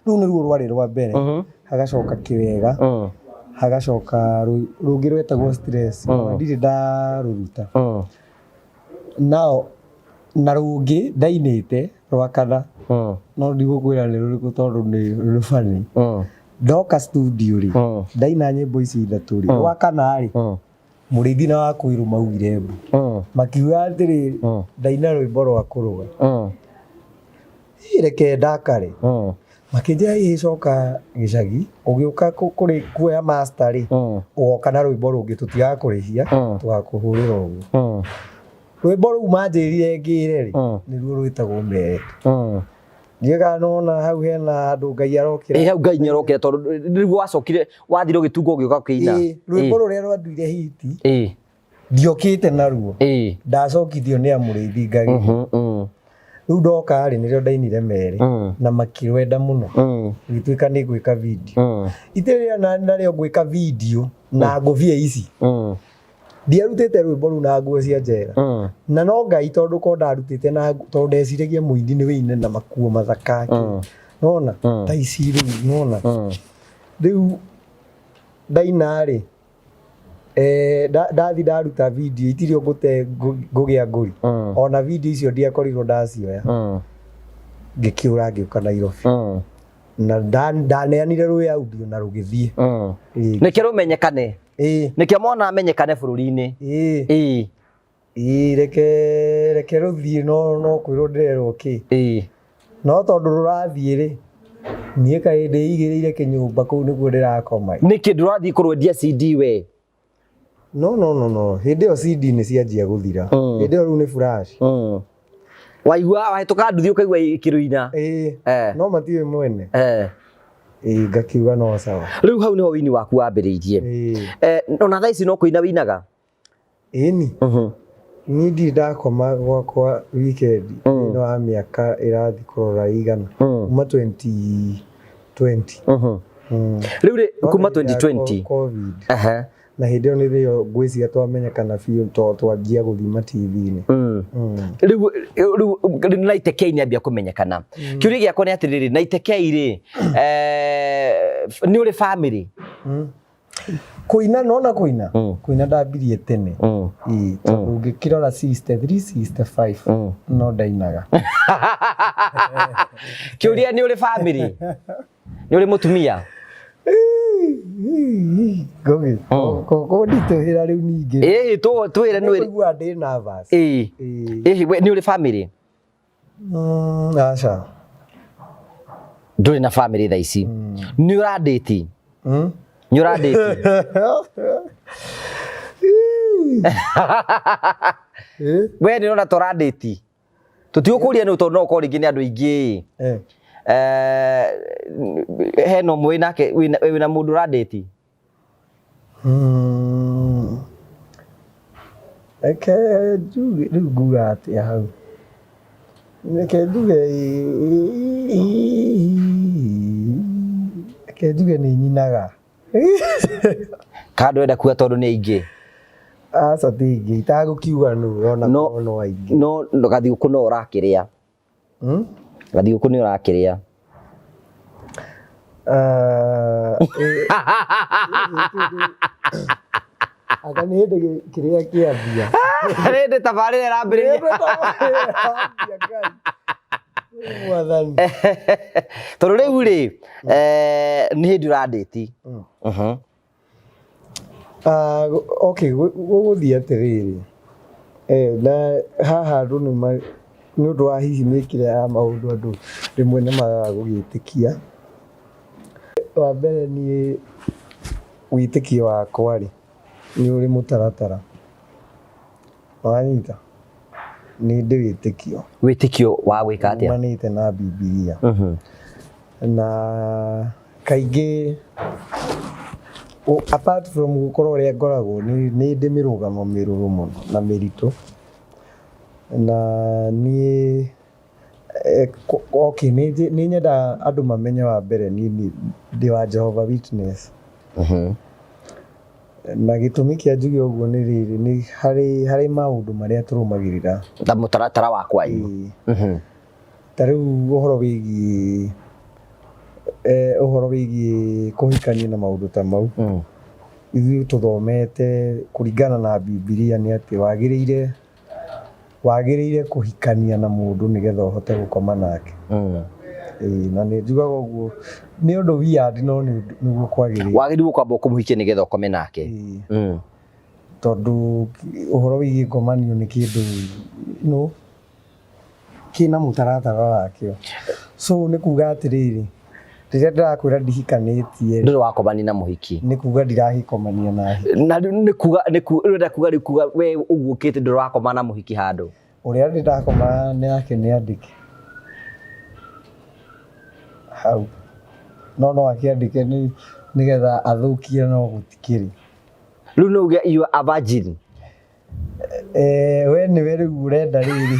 Rĩu nĩruo rwarĩ rwa mbere. Hagacoka Kĩwega. Hagacoka rũngĩ rwetagwo Stress. Ndirĩ ndarũruta. Nao na rũngĩ ndainĩte rwa kana. No ndigũkwĩra nĩ rũrĩkũ tondũ nĩ rũbani. Ndoka studio rĩ ndaina nyĩmbo ici 3 rĩ rwa kana rĩ Mũrĩithi na Wakũyũ maugire mbu. Makiuga atĩrĩ ndaina rwĩmbo rwa kũrũga. Reke ndakare. makĩnjĩra icoka gĩcagi ũgĩũka kuoya master rĩ ũgoka na rwĩmbo rũngĩ tũtigakũrĩhia tũgakũhũrĩra ũguo rwĩmbo rũu manjĩrire ngĩre rĩ nĩruo rwĩtagwo meretu njega nona hau hena andũ Ngai arokĩra hau Ngai nĩarokĩra tondũ nĩguo wacokire wathire ũgĩtunga ũgĩũka ũkĩina rwĩmbo rũrĩa rwanduire hiti ndiokĩte naruo ndacokithio nĩ amũrĩithi ngagĩ rĩu ndoka rĩ nĩrĩo ndainire merĩ na makĩrwenda mũno gĩtuĩka nĩ gwĩka video itĩrĩra narĩo gwĩka video na ngũbia ici ndiarutĩte rwĩmbo rũu na nguo cia njera na no Ngai tondũ ko ndarutĩte na tondũ ndeciragia mũini nĩ wĩine na makuo mathaka nona ta ici rĩu nona rĩu ndaina rĩ ndathi ndaruta video itirĩ ngũte ngũgĩa ngũri ona video icio ndiakorirwo ndacioya ngĩkĩũra ngĩũka Nairobi na ndaneanire rũĩ audio na rũgĩthiĩ nĩkĩo rũmenyekane nĩkĩo mwana amenyekane bũrũri-inĩ reke rũthiĩ no kwĩrwo ndĩrerwo kĩ no tondũ rũrathiĩ rĩ niĩ kaĩ ndĩigĩrĩire kĩnyũmba kũu nĩguo ndĩrakoma nĩkĩ ndũrathiĩ kũrwendia CD we no hĩndĩ ĩyo CD nĩ cianjia gũthira hĩndĩ ĩyo rĩu nĩ flash waigua wahĩtũka nduthi ũkaigua ikĩrũina no matiũĩ mwene ngakiuga no sawa rĩu hau nĩho wĩini waku wambĩrĩirie ona thaa ici no kũina wĩinaga ĩni niĩ ndirĩ ndakoma gwakwa weekend thĩinĩ wa mĩaka ĩrathi kũrora igana kuma 2020 rĩu rĩ kuma 2020 covid na hĩndĩ ĩyo nĩrĩo ngwĩciria twamenyekana biũ twanjia gũthima TV-inĩ rĩu Naitekei nĩambia kũmenyekana kĩũria gĩakwa nĩ atĩrĩrĩ Naitekei rĩ nĩ ũrĩ family kũina nona kũina ndambirie tene tondũ ũngĩkĩrora 63 65 no ndainaga kĩũria nĩ ũrĩ family nĩ ũrĩ mũtumia Gogi ko nditũhĩra rĩu ningĩ twĩre nĩ ũrĩ ndĩ nervous nĩ ũrĩ family aca ndũrĩ na family thaa ici nĩ ũrandĩti nĩ ũrandĩti we nĩ ũrona tũrandĩti tũtigũkũria nĩ tondũ no ũkorwo rĩngĩ nĩ andũ aingĩ hena ũmwe nake wĩna mũndũ ũrandĩti reke njuge rĩu nguga atĩa hau reke njuge nĩ nyinaga kana ndwenda kuga tondũ nĩ aingĩ aca ti aingĩ itagũkiuga nũ ona no aingĩ no gathigũkũ no ũrakĩrĩa gathigũkũ nĩ ũrakĩrĩa aka nĩ hĩndĩ kĩrĩa kĩambia hĩndĩ tabarĩra ĩrambĩrĩria tondũ rĩu rĩ nĩ hĩndĩ ũrandĩti okay gũgũthiĩ atĩrĩrĩ na haha andũ nĩ ũndũ wa hihi mĩkĩre ya maũndũ andũ rĩmwe nĩ magaga gũgĩtĩkia wa mbere niĩ wĩtĩkio wakwa rĩ nĩ ũrĩ mũtaratara wanyita nĩ ndĩ wĩtĩkio wa gwĩka atĩa umanĩte na Bibilia na kaingĩ apart from gũkorwo ũrĩa ngoragwo nĩ ndĩ mĩrũgamo mĩrũrũ mũno na mĩritũ na niĩ okay nĩ nyenda andũ mamenye wa mbere niĩ ndĩ wa Jehovah Witness na gĩtũmi kĩa njuge ũguo nĩ rĩrĩ nĩ harĩ maũndũ marĩa tũrũmagĩrĩra ta mũtaratara wa kwanyu ta rĩu ũhoro wĩgiĩ kũhikania na maũndũ ta mau ithuĩ tũthomete kũringana na Bibilia nĩ atĩ wagĩrĩire kũhikania na mũndũ nĩgetha ũhote gũkoma nake na nĩ njugaga ũguo nĩ ũndũ weird no nĩguo kwagĩrĩire wagĩrĩirwo kwamba kũmũhikia nĩgetha ũkome nake tondũ ũhoro wĩgiĩ ngomanio nĩ kĩndũ kĩna mũtaratara wakĩo so nĩ kuga atĩrĩrĩ Rĩrĩa ndĩrakwĩra ndihikanĩtie ndũrĩ wakomania na mũhiki nĩ kuga ndirahikomania nake. na nĩ kuga rĩu kuga we ũguũkĩte ndũrĩ wakoma na mũhiki handũ Ũrĩa ndĩrakoma nake nĩ andĩke hau no akĩandĩke nĩgetha athũkie no gũtikĩrĩ. Rĩu no uge you are a virgin. We nĩwe rĩu ũrenda rĩrĩ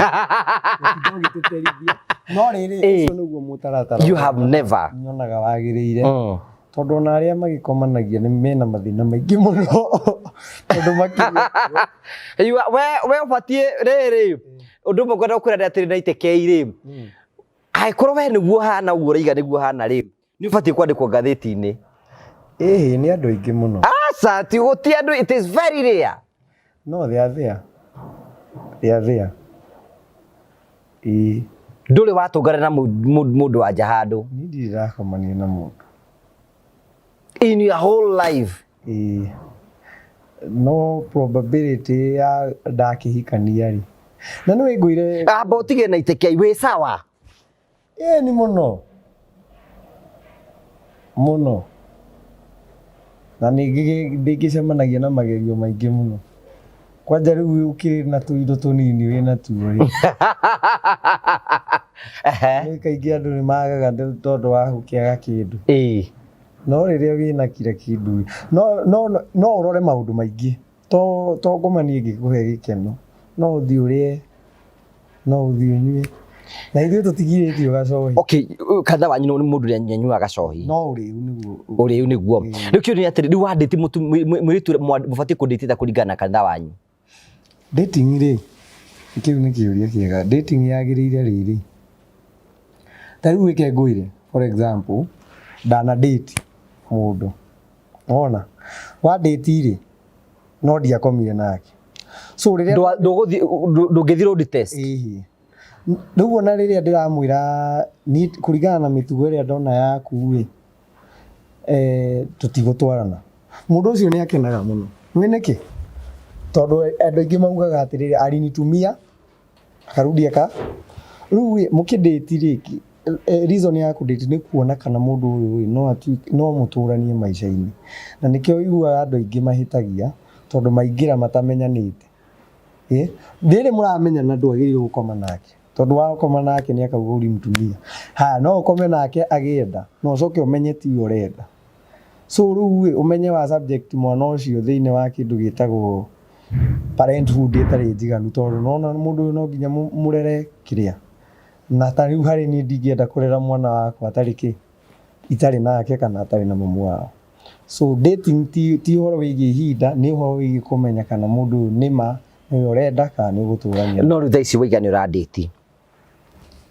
no rĩrĩ ũcio nĩguo mũtaratara you have never nyonaga wagĩrĩire tondũ ona arĩa magĩkomanagia nĩ mena mathĩna maingĩ mũno tondũ makĩria we ũbatiĩ rĩrĩ ũndũ ũmwe ngwenda gũkwĩra atĩrĩ na itekei-rĩ angĩkorwo we nĩguo hana ũguo ũraiga nĩguo hana-rĩ nĩ ũbatiĩ kwandĩkwo ngathĩti-inĩ. Ĩĩ nĩ andũ aingĩ mũno. Aca ti gũti andũ, it is very rare. No they are there. They are there. Ndũrĩ watũngana na mũndũ wa nja handũ. Niĩ ndirakomania na mũndũ. In your whole life. No probability ya ndakĩhikania-rĩ. Na nĩ wĩngũire. Amba ũtige na itekei wĩ sawa. Nĩ mũno. Mũno. Na ningĩcemanagia na magerio maingĩ mũno. Kwanja rĩu ũkĩrĩ na tũindo tũnini wĩna tuo-rĩ. Kaingĩ andũ nĩ magaga tondũ wa gũkĩaga kĩndũ. No rĩrĩa wĩna kira kĩndũ no ũrore maũndũ maingĩ to ngomania ĩngĩkũhe gĩkeno. No ũthiĩ ũrĩe, no ũthiĩ ũnyue. Na ithuĩ tũtigirĩtio gacohi. Okay, kanitha wanyu nĩ mũndũ ũrĩa nyanyuaga gacohi. No ũrĩu nĩguo. Rĩu kĩũria nĩ atĩrĩ rĩu wandĩti mũirĩtu mũbatiĩ kũndĩtĩte kũringana na kanitha wanyu. Dating-rĩ kĩu nĩ kĩũria kĩega. Dating yagĩrĩire rĩrĩ. Ta rĩu reke ngwĩre for example ndana date mũndũ. Wona wa date-rĩ no ndiakomire nake. So rĩrĩa ndũngĩthiĩ road test. Rĩu ona rĩrĩa ndĩramwĩra kũringana na mĩtugo ĩrĩa ndona yaku-ĩ tũtigũtwarana. Mũndũ ũcio nĩ akenaga mũno. Nĩ nĩkĩ? Tondũ andũ aingĩ maugaga atĩrĩrĩ alinitumia akarudi rĩu mũkĩdate-rĩ reason ya kũdate nĩ kuona kana mũndũ ũyũ no mũtũranie maica-inĩ. Na nĩkĩo ũiguaga andũ aingĩ mahĩtagia tondũ maingĩra matamenyanĩte. Rĩrĩ mũramenyana ndwagĩrĩirwo gũkoma nake. Tondũ wakoma nake nĩ akauga ũri mũtumia. No ũkome nake agĩenda no ũcoke ũmenye ti ũrenda. So rĩu ũmenye wa subject mwana ũcio thĩinĩ wa kĩndũ gĩtagwo parenthood ĩtarĩ njiganu tondũ nona mũndũ ũyũ no nginya mũrere kĩrĩa. Na ta rĩu harĩ niĩ ndingĩenda kũrera mwana wakwa itarĩ nake kana atarĩ na mamu wao. So dating ti ũhoro wĩgiĩ ihinda, nĩ ũhoro wĩgiĩ kũmenya kana mũndũ ũyũ nĩma nĩwe ũrenda kana nĩ ũgũtũrania. No rĩu thaa ici waiga nĩ ũradĩti.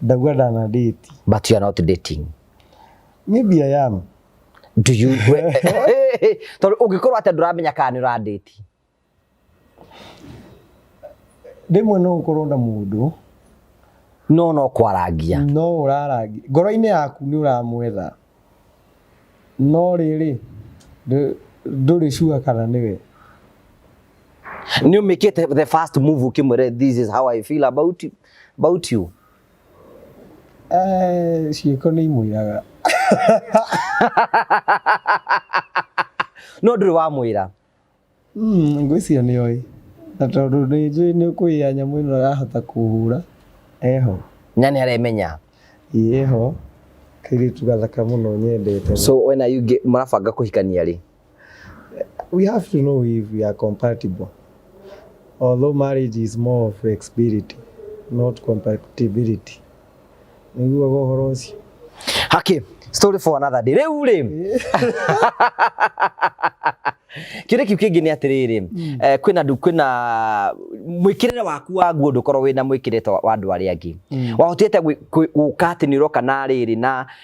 Ndauga ndana date. But you are not dating. Maybe I am. Do you? Tondũ ũngĩkorwo atĩ ndũramenya kana nĩ ũradĩti. Rĩmwe no ũkorwo na mũndũ no kwarangia. No ũrarangia. Ngoro-inĩ yaku nĩ ũramwetha. No rĩrĩ ndũrĩ sure kana nĩwe. Nĩ ũmĩkĩte the first move ũkĩmwĩra this is how I feel about you. Ciĩko nĩ imwĩraga. No ndũrĩ wamwĩra. Ngwĩciria nĩoĩ. Na tondũ nĩ ũkwĩya nyamũ ĩno arahota kũhũra. Eho. Na nĩ aremenya. Eho. Kairĩtu gathaka mũno nyendete. So when are you marabanga kũhikania rĩ? We have to know if we are compatible. Although marriage is more of flexibility, not compatibility. Nĩguo ũhoro ũcio. Okay, story for another day. Rĩu rĩ. Kĩrĩa kĩu kĩngĩ nĩ atĩrĩrĩ, kwĩna mwĩkĩrĩre waku wa nguo ndũkorwo wĩna mwĩkĩrĩre wa andũ arĩa angĩ. Wahotete gũka atĩ nĩ ũroka na rĩrĩ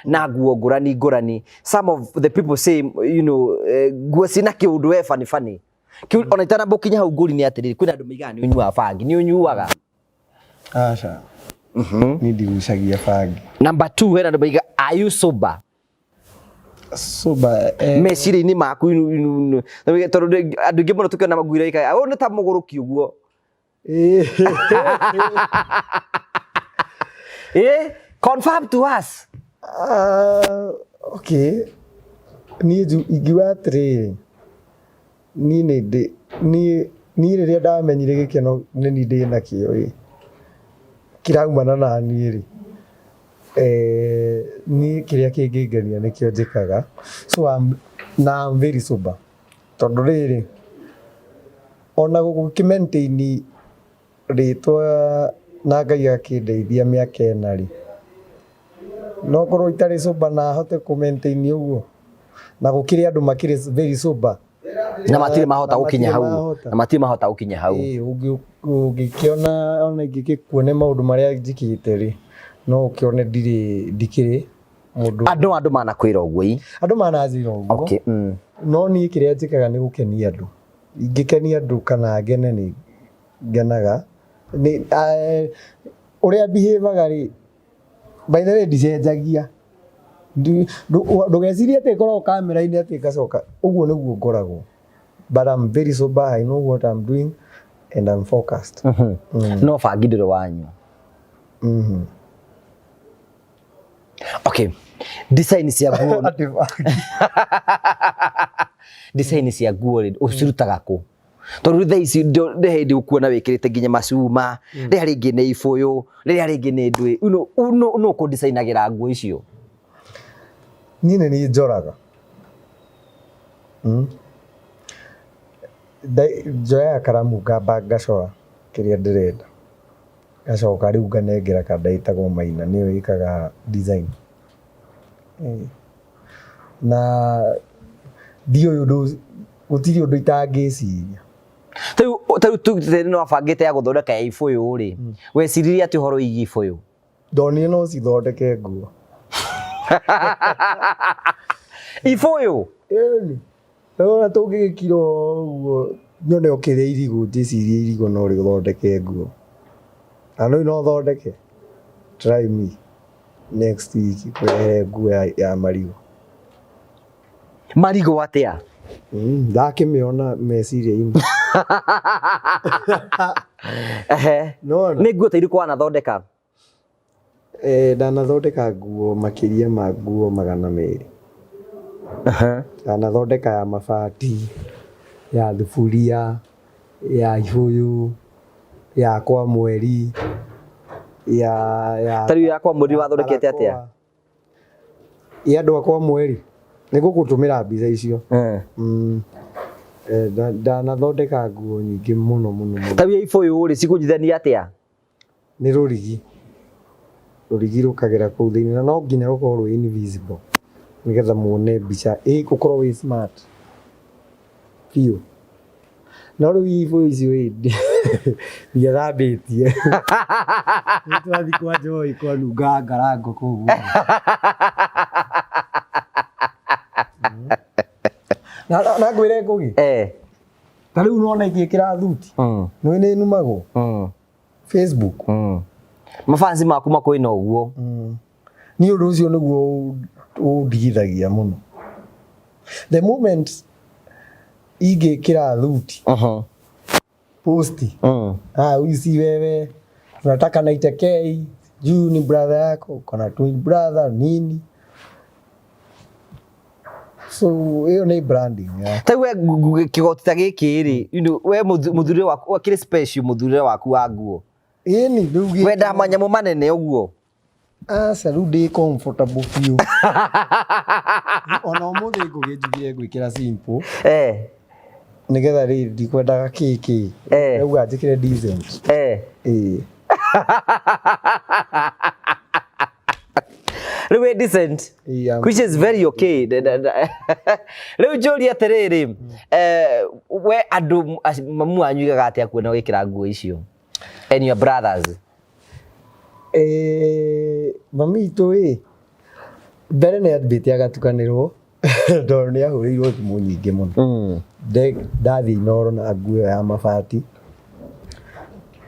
na nguo ngũrani. Some of the people say, you know, nguo cina kĩũndũ we funny. Ona itanambũkinya hau ngũri nĩ atĩrĩrĩ, kwĩna andũ maigaga nĩ ũnyuaga bangi, nĩ ũnyuaga. Aca. Nĩ ndigucagia bangi. Number 2, hena andũ maiga, are you sober? Sober. Meciria-inĩ maku tondũ andũ aingĩ mũno tũkĩona maguire ikaga ũyũ nĩ ta mũgũrũki ũguo. Confirm to us. Okay. Niĩ ingiuga atĩrĩrĩ, niĩ rĩrĩa ndamenyire gĩkeno nĩ niĩ ndĩ nakĩo kĩraumana na niĩ niĩ kĩrĩa kĩngĩngenia nĩkĩo njĩkaga. So I'm very sober. Tondũ rĩrĩ, ona gũkĩ-maintain rĩtwa na Ngai akĩndeithia mĩaka ĩna no korwo itarĩ sober na hote ku-maintain ũguo, na gũkĩrĩ andũ makĩrĩ very sober na matirĩ mahota gũkinya hau. Ũngĩkĩona ona ingĩkuone maũndũ marĩa njĩkĩte no ũkĩone ndikĩrĩ mũndũ. Andũ manakwĩra ũguo andũ mananjĩra ũguo. Okay. No niĩ kĩrĩa njĩkaga nĩ gũkenia andũ. Ingĩkenia andũ kana ngene nĩ ngenaga. Ũrĩa behavior by the way ndicenjagia. Ndũgecirie atĩ ngoragwo kamera-inĩ atĩ ngacoka. Ũguo nĩguo ngoragwo. But I'm very sober. I know what I'm doing and I'm focused. No bangi ndĩrĩ wanyu. Okay. Design cia nguo. Design cia nguo ũcirutaga kũ? Tondũ thaa ici nĩ hĩndĩ ũkuona wĩkĩrĩte nginya macuma, rĩrĩa rĩngĩ nĩ ibũyũ, rĩrĩa rĩngĩ nĩ ndũĩ. No kũ-designagĩra nguo icio? Niĩ nĩ njoraga. Njoyaga karamu ngamba ngacora kĩrĩa ndĩrenda. Ngacoka rĩu nganengera kanda ĩtagwo Maina, nĩyo ĩkaga design. Na ndiũĩ gũtirĩ ũndũ itangĩciria. Rĩu no abangĩte ya gũthondeka ya ibũyũ weciririe atĩ ũhoro wĩgiĩ ibũyũ? Ndonire no cithondeke nguo. Ibũyũ? Ĩni. Ona tũngĩgĩkira ũguo nyone ũkĩrĩa irigũ njĩcirie irigũ no rĩthondeke nguo. Na no thondeke. Try me. Next week kũrehe nguo ya marigũ. Marigũ atĩa? Ndakĩmĩona meciria-inĩ. Nĩ nguo ta irĩkũ wanathondeka? Ndanathondeka nguo makĩria ma nguo 200. Ndanathondeka ya mabati, ya thuburia, ya ibũyũ, ya kwa mweri, ya tarĩu ya kwa mweri wathondekete atĩa? Ya andũ akwa mweri. Nĩgũgũtũmĩra mbica icio. Ndanathondeka nguo nyingĩ mũno. Tarĩu ya ibũyũ cikũnjithania atĩa? Nĩ rũrigi. Rũrigi rũkagera kũu thĩinĩ na no nginya rũkorwo rwĩ invisible nĩgetha muone mbica gũkorwo wĩ smart biũ. No rĩu ibũyũ icio ndiathambĩtie. Nĩtwathiĩ kwa Joy kwanunga ngarango kũu. Na ngwĩre ngũgĩ. Ta rĩu nona igĩkĩra thuti. Nĩ numagwo. Facebook. Mafansi maku makwĩna ũguo. Niĩ ũndũ ũcio nĩguo ũndigithagia mũno. The moment ingĩkĩra thuti. Posti. Uisi wewe. Tunataka naite K. Juu ni brother yako. Kana twin brother nini. So hiyo ni branding. Ta we kĩgoti ta gĩkĩ we mũthurĩre waku akĩrĩ special mũthurĩre waku wa nguo. Ĩni ndugi. Wenda manyamũ manene ũguo. Rĩu ndĩ comfortable biũ. Ona ũmũthĩ ngũgĩnjigire gwĩkĩra simple. Nĩgetha rĩ ndikwendaga kĩkĩ. Rĩu njĩkĩre decent. Rĩu decent. Which is very okay. Rĩu njũria atĩrĩrĩ, we andũ mamu wanyu igaga atĩa kuona wĩkĩra nguo icio? And your brothers? Mami itũ mbere nĩ ambĩte agatukanĩrwo tondũ nĩ ahũrĩirwo thimũ nyingĩ mũno. Ndathiĩ Inoro na nguo ya mabati.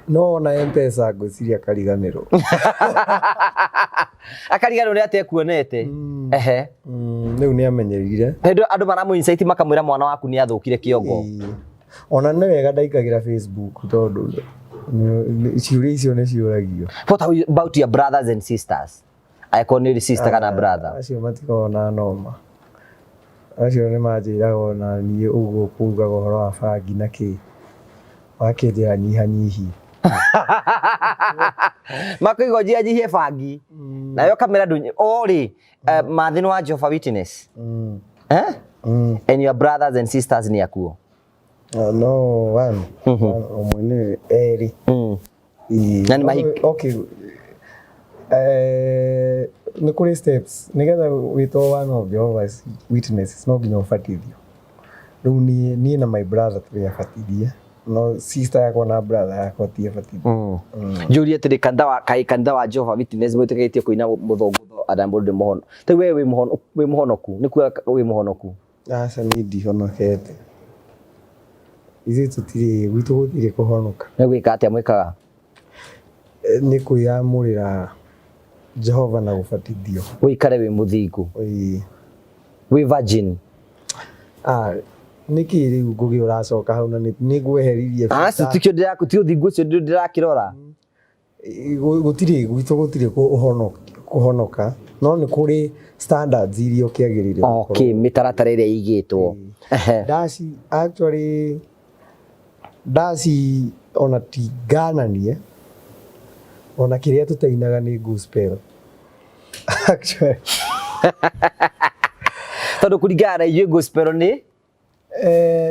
No ona M-Pesa ngwĩciria akariganĩrwo. Akariganĩrwo nĩ atĩa kuonete? Rĩu nĩ amenyerire. Andũ maramũ-incite makamwĩra mwana waku nĩ athũkire kĩongo. Ona nĩ wega ndaingagĩra Facebook tondũ ciũria icio nĩ ciũragio. What about your brothers and sisters? Aiko ni sister kana brother. Acio matikona noma. Acio nĩ manjĩraga na niĩ ũguo kuuga ũhoro wa bangi na kĩ. Wakĩnjĩra nyihanyihi. Makĩigo nyihie bangi. Nayo kamera ndunye. Ori mathino wa Jehovah Witness. And your brothers and sisters ni akuo. No, one. Omwe nĩ eri. Nani mahiki? Okay. Nĩ kũrĩ steps. Nĩgetha wĩtwo one of Jehovah's Witnesses no nginya ũbatithio. Rĩu niĩ na my brother tũrĩabatithia. No sister yakwa na brother yakwa tiabatithio. Njũrie atĩrĩ kanitha wa Jehovah Witness mwĩtĩkĩtie kũina mũthũngũtho andũ ndĩ mũhono. Ta wewe wĩ mũhonoku. Nĩ kuo wĩ mũhonoku. Aca niĩ ndihonokete. Ithuĩ tũtirĩ gwitũ gũtirĩ kũhonoka. Nĩ gwĩka atĩa mwĩkaga? Nĩ kwĩyamũrĩra Jehova na gũbatithio. Wĩikare wĩ mũthingu. Wĩ virgin. Nĩkĩ rĩu ngũgĩ ũracoka hau na nĩ ngweheririe. Tikio ndĩraku ti ũthingu ũcio ndĩrakĩrora. Gũtirĩ gwitũ gũtirĩ kũhonoka no nĩ kũrĩ standards iria ũkĩagĩrĩire. Okay, mĩtaratara ĩrĩa ĩigĩtwo. Ndaci actually ndaci ona tingananie ona kĩrĩa tũtainaga nĩ gospel. Actually. Tondũ kũringana na inyuĩ gospel nĩ?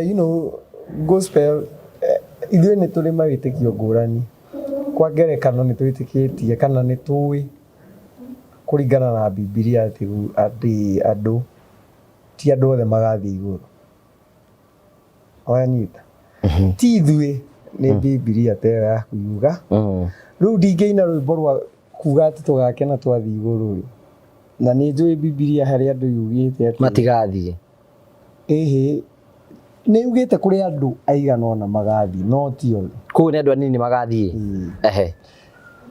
You know, gospel ithuĩ nĩ tũrĩ mawĩtĩkio ngũrani. Kwa ngerekano nĩ twĩtĩkĩtie kana nĩ tũĩ kũringana na Biblia atĩ andũ ti andũ othe magathiĩ igũrũ. Wanyita. Ti ithuĩ nĩ Biblia tega ya kuuga. Rĩu ndingĩina rwĩmbo rwa kuuga atĩ tũgakena twathiĩ igũrũ. Na nĩ njũĩ Biblia harĩ andũ yugĩte atĩ matigathiĩ. Nĩ yugĩte kũrĩ andũ aigana ona magathiĩ no ti othe. Kũu nĩ andũ anini magathiĩ.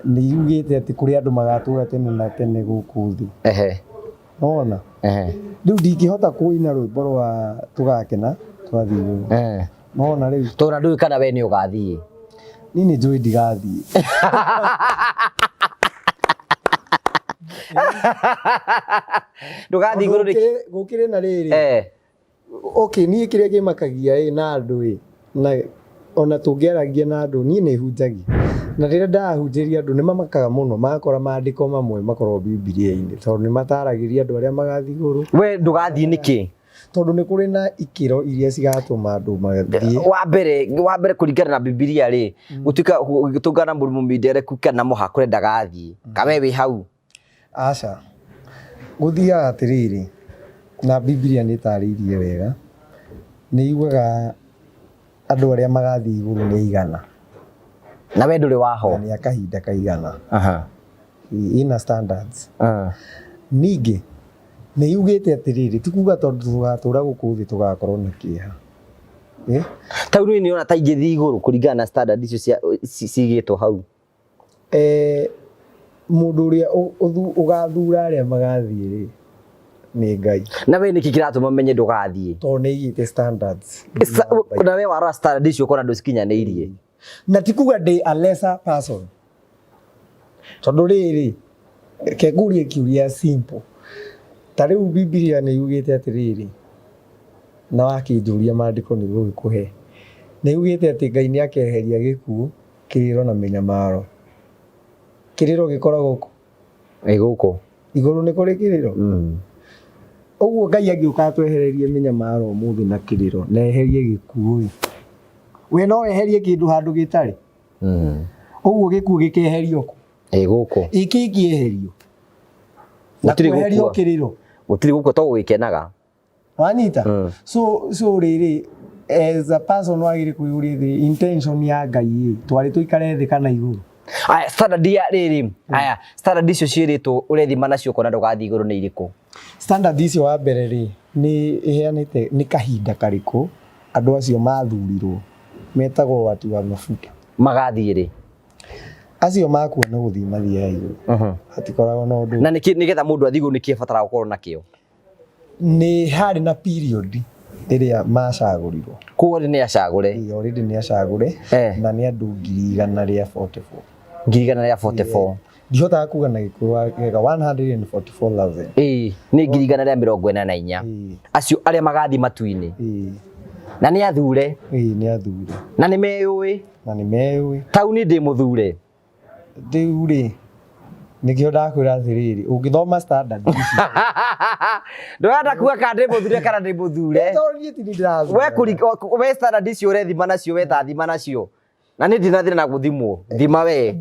Nĩ yugĩte atĩ kũrĩ andũ magatũũra tene na tene gũkũ thĩ. Nona. Rĩu ndingĩhota kũina rwĩmbo rwa tũgakena twathiĩ igũrũ. Nona rĩu. Tondũ ndũĩ kana we nĩ ũgathiĩ. Niĩ nĩ njũĩ ndigathiĩ. Ndũgathiĩ igũrũ gũkĩrĩ na rĩrĩ. Okay, niĩ kĩrĩa kĩmakagia na andũ na ona tũngĩaragia na andũ niĩ nĩ hunjagia. Na rĩrĩa ndahunjĩria andũ nĩ mamakaga mũno makora maandĩko mamwe makorwo Biblia-inĩ tondũ nĩ mataragĩria andũ arĩa magathiĩ igũrũ. We ndũgathiĩ nĩkĩ? Tondũ nĩ kũrĩ na ikĩro iria cigatũma andũ magathiĩ. Wa mbere kũringana na Biblia rĩ gũtuĩka gũgĩtũngana mũrimũ mĩndereku kana mũhakũre ndagathiĩ. Kawe wĩ hau. Aca. Gũthiaga atĩrĩrĩ na Biblia nĩ ĩtarĩirie wega. Nĩ yugaga andũ arĩa magathiĩ igũrũ nĩ igana. Na we ndũrĩ waho. Nĩ akahinda kaigana. Ina standards. Ningĩ nĩ yugĩte atĩrĩrĩ ti kuuga tondũ tũgatũũra gũkũ thĩ tũgakorwo na kĩeha. Ta rĩu nĩ ona ta ingĩthiĩ igũrũ kũringana na standards icio cigĩtwo hau. Mũndũ ũrĩa ũgathuura arĩa magathiĩ rĩ nĩ Ngai. Na we nĩkĩ kĩratũma menye ndũgathiĩ? Tondũ nĩ igĩte standards. Na we warora standards icio ũkona ndũcikinyanĩirie. Na ti kuuga ndĩ a lesser person. Tondũ rĩrĩ ke ngũrie kĩũria simple. Ta rĩu Biblia nĩ yugĩte atĩrĩrĩ na wakĩnjũria maandĩko nĩ gũgĩkũhe. Nĩ yugĩte atĩ Ngai nĩ akeheria gĩkuũ, kĩrĩro na mĩnyamaro. Kĩrĩro gĩkoragwo kũ? Gũkũ. Igũrũ nĩ kũrĩ kĩrĩro. Ũguo Ngai angĩũka twehererie mĩnyamaro ũmũthĩ na kĩrĩro na eherie gĩkuũ. We no eherie kĩndũ handũ gĩtarĩ. Ũguo gĩkuũ gĩkeherio kũ? Gũkũ. Iki kĩeherio. Gũtirĩ gũkũ. Kĩrĩro. Gũtirĩ gũkũ to gũgĩkenaga. Wanyita. So rĩrĩ as a person wagĩrĩ kũiyũria the intention ya Ngai twari tũikare thĩ kana igũrũ. Aya standard ya rĩrĩ. Aya standard icio ciĩrĩtwo ũrethima nacio kona ndũgathiĩ igũrũ nĩ irĩkũ? Standard icio wa mbere rĩ nĩ iheanĩte nĩ kahinda karĩkũ andũ acio mathurirwo metagwo watu wa mafuta. Magathiĩ rĩ? Acio makuona gũthiĩ mathiaga igũrũ. Hatikoragwo na ũndũ. Na nĩgetha mũndũ athiĩ igũrũ nĩkĩ abataraga gũkorwo nakĩo? Nĩ harĩ na period ĩrĩa macagũrirwo. Kũrĩ nĩ acagũre. Already nĩ acagũre na nĩ andũ 144. 144. Ndihota kuga na gikuwa gega 144,000 ni ngiri igana rĩa 44 acio arĩa magathi matu-inĩ na nĩ athure nĩ athure na nĩ meũĩ tauni ndĩ mũthure rĩu rĩ nĩkĩo ndakwĩra atĩrĩrĩ ũngĩthoma standard ndũrenda kuga kana ndĩ mũthure kana ndĩ mũthure we standard icio ũrethima nacio we tathima nacio na nĩ ndinathire na gũthimwo thima we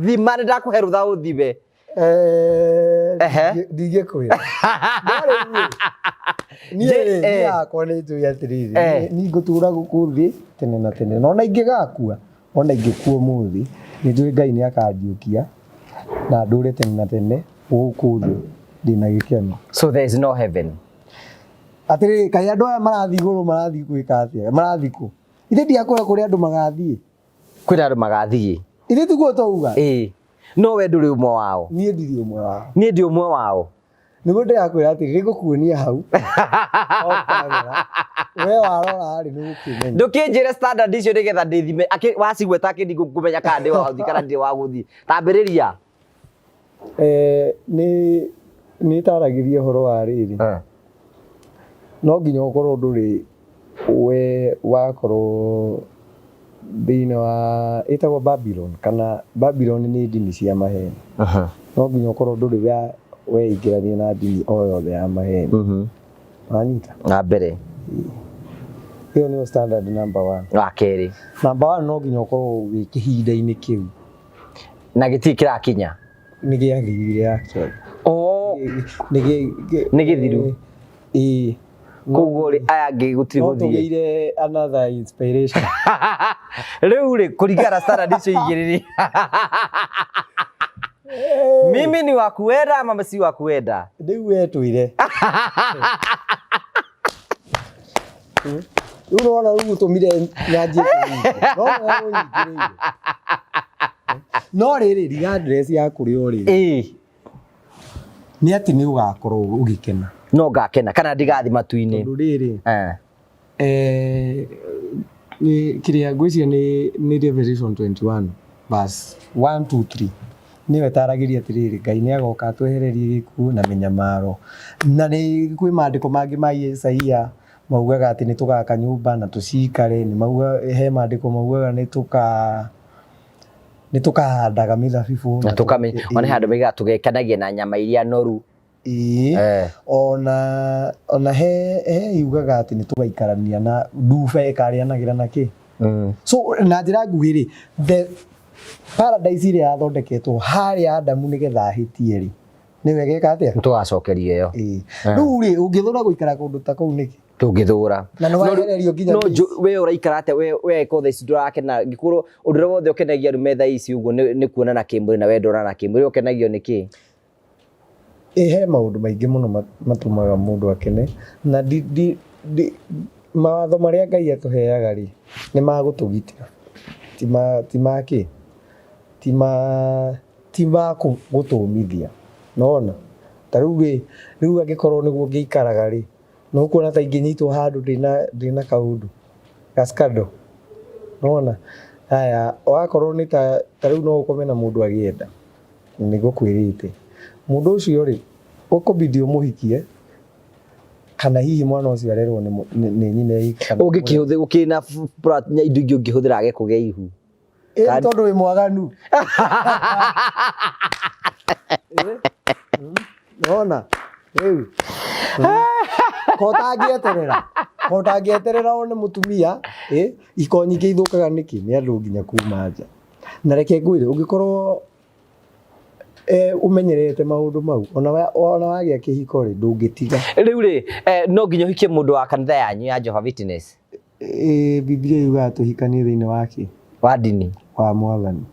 thima nĩ ndakũhe rũtha ũthime ndingĩkwĩra niĩ yakwa nĩ njũĩ atĩrĩrĩ niĩ ngũtũra gũkũ thĩ tene na tene ona ingĩgakua ona ingĩkua ũmũthĩ nĩ njũĩ Ngai nĩ akandiũkia na ndũre tene na tene gũkũ thĩ ndĩna gĩkeno. So there is no heaven. Atĩrĩrĩ kaĩ andũ aya marathiĩ igũrũ marathiĩ gwĩka atĩa marathiĩ kũ ithe ndiakũra kũrĩa andũ magathiĩ kwĩna andũ magathiĩ ithe tiguo twauga no we ndũrĩ ũmwe wao niĩ ndirĩ ũmwe wao niĩ ndĩ ũmwe wao nĩguo ndĩrakwĩra atĩrĩrĩ gũkuonia hau we warora rĩ nĩ gũkĩmenya ndũkĩnjĩre standard icio nĩgetha ndĩthime wacigweta kĩndi ngũmenya kana ndĩ wa gũthiĩ kana ndĩ wa gũthiĩ tambĩrĩria nĩ taragĩria ũhoro wa rĩrĩ no nginya ũkorwo ndũrĩ we wakorwo thĩinĩ wa ĩtagwo Babylon kana Babylon nĩ ndini cia maheni no nginya ũkorwo ndũrĩ weingĩrania na ndini o yothe ya maheni wanyita na mbere ĩyo nĩyo standard number 1 wa kerĩ number 1 no nginya ũkorwo wĩ kĩhinda-inĩ kĩu na gĩtirĩ kĩrakinya nĩ gĩathirire actually nĩ gĩthiru koguo rĩ aya angĩ gũtirĩ gũthiĩ tũgĩire another inspiration rĩu rĩ kũringana standard icio igĩrĩ mimi ni wakuenda ama si wakuenda rĩu wetũire rĩu nona rĩu ũtũmire nyanjie no rĩrĩ regardless ya kũrĩa ũrĩ nĩ atĩ nĩ ũgakorwo ũgĩkena no ngakena kana ndigathi matu-inĩ tondũ rĩrĩ kĩrĩa ngwĩciria nĩ Revelation 21 verse 1 2 3 nĩwe taragĩria atĩrĩrĩ Ngai nĩ agoka atwehererie gĩkuũ na mĩnyamaro na nĩ kwĩ maandĩko mangĩ ma Isaia maugaga atĩ nĩ tũgaka nyũmba na tũcikare nĩ mauga he maandĩko maugaga nĩ tũkahandaga mĩthabibũ na tũkamenya ona handũ maiga tũgekanagia na nyama iria noru ona he yugaga atĩ nĩ tũgaikarania na nduba ĩkarĩanagĩra na kĩ so na njĩra nguhĩ rĩ the paradise ĩrĩa yathondeketwo harĩa Adamu nĩgetha ahĩtie rĩ nĩwe geka atĩa nĩ tũgacokeria ĩyo rĩu rĩ ũngĩthũra gũikara kũndũ ta kũu nĩkĩ tũngĩthũra na nĩ wahererio nginya we ũraikara atĩa we ko thaa ici ndũrakena ngĩkorwo ũndũ ũrĩa wothe ũkenagia metha ici ũguo nĩ kuonana kĩmwĩrĩ na we ndũrona kĩmwĩrĩ ũkenagio nĩkĩ he maũndũ maingĩ mũno matũmaga mũndũ akene na mawatho marĩa Ngai atũheaga rĩ nĩ magũtũgitĩra ti ma gũtũmithia nona ta rĩu angĩkorwo nĩguo ngĩikaraga rĩ no kuona ta ingĩnyitwo handũ ndĩna kaũndũ gaskado nona haya wakorwo nĩ ta rĩu no ũkome na mũndũ agĩenda nĩguo kwĩrĩte mũndũ ũcio rĩ ũkũbidi ũmũhikie kana hihi mwana ũcio arerwo nĩ nyine ũkĩna indo ingĩ ũngĩhũthĩra age kũgĩa ihu tondũ wĩ mwaganu nona rĩu kotangĩeterera one mũtumia iko nyingĩ ithũkaga nĩkĩ nĩ andũ nginya kuma nja na reke ngwĩre ũngĩkorwo umenyerete maũndũ mau ona wagĩa kĩhiko rĩ ndũngĩtiga rĩu rĩ no nginya ũhikie mũndũ wa kanitha yanyu ya Jehovah Witness Biblia yugaga tũhikanie thĩinĩ wake wa ndini wa Mwathani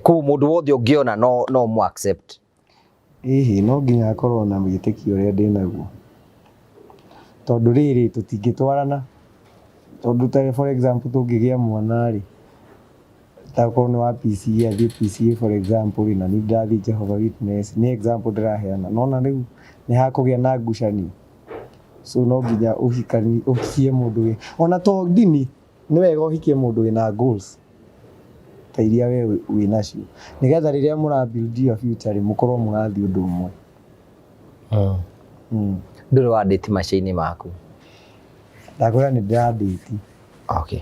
kũu mũndũ wothe ũngĩona no mu accept no nginya akorwo na wĩtĩkio ũrĩa ndĩnaguo tondũ rĩrĩ tũtingĩtwarana tondũ ta for example tũngĩgĩa mwana rĩ takorwo nĩ wa PCA athiĩ PCA for example na nĩ ndathiĩ Jehovah Witness nĩ example ndĩraheana nona rĩu nĩ hakũgĩa na ngucanio so no nginya ũhikie mũndũ ona to ndini nĩ wega ũhikie mũndũ wĩna goals ta iria we wĩ nacio nigetha rĩrĩa mũra build your future mũkorwo mũrathiĩ ũndũ ũmwe. Ndũrĩ wa date maciini maku? Ndakwĩra nĩ ndĩradate. Okay.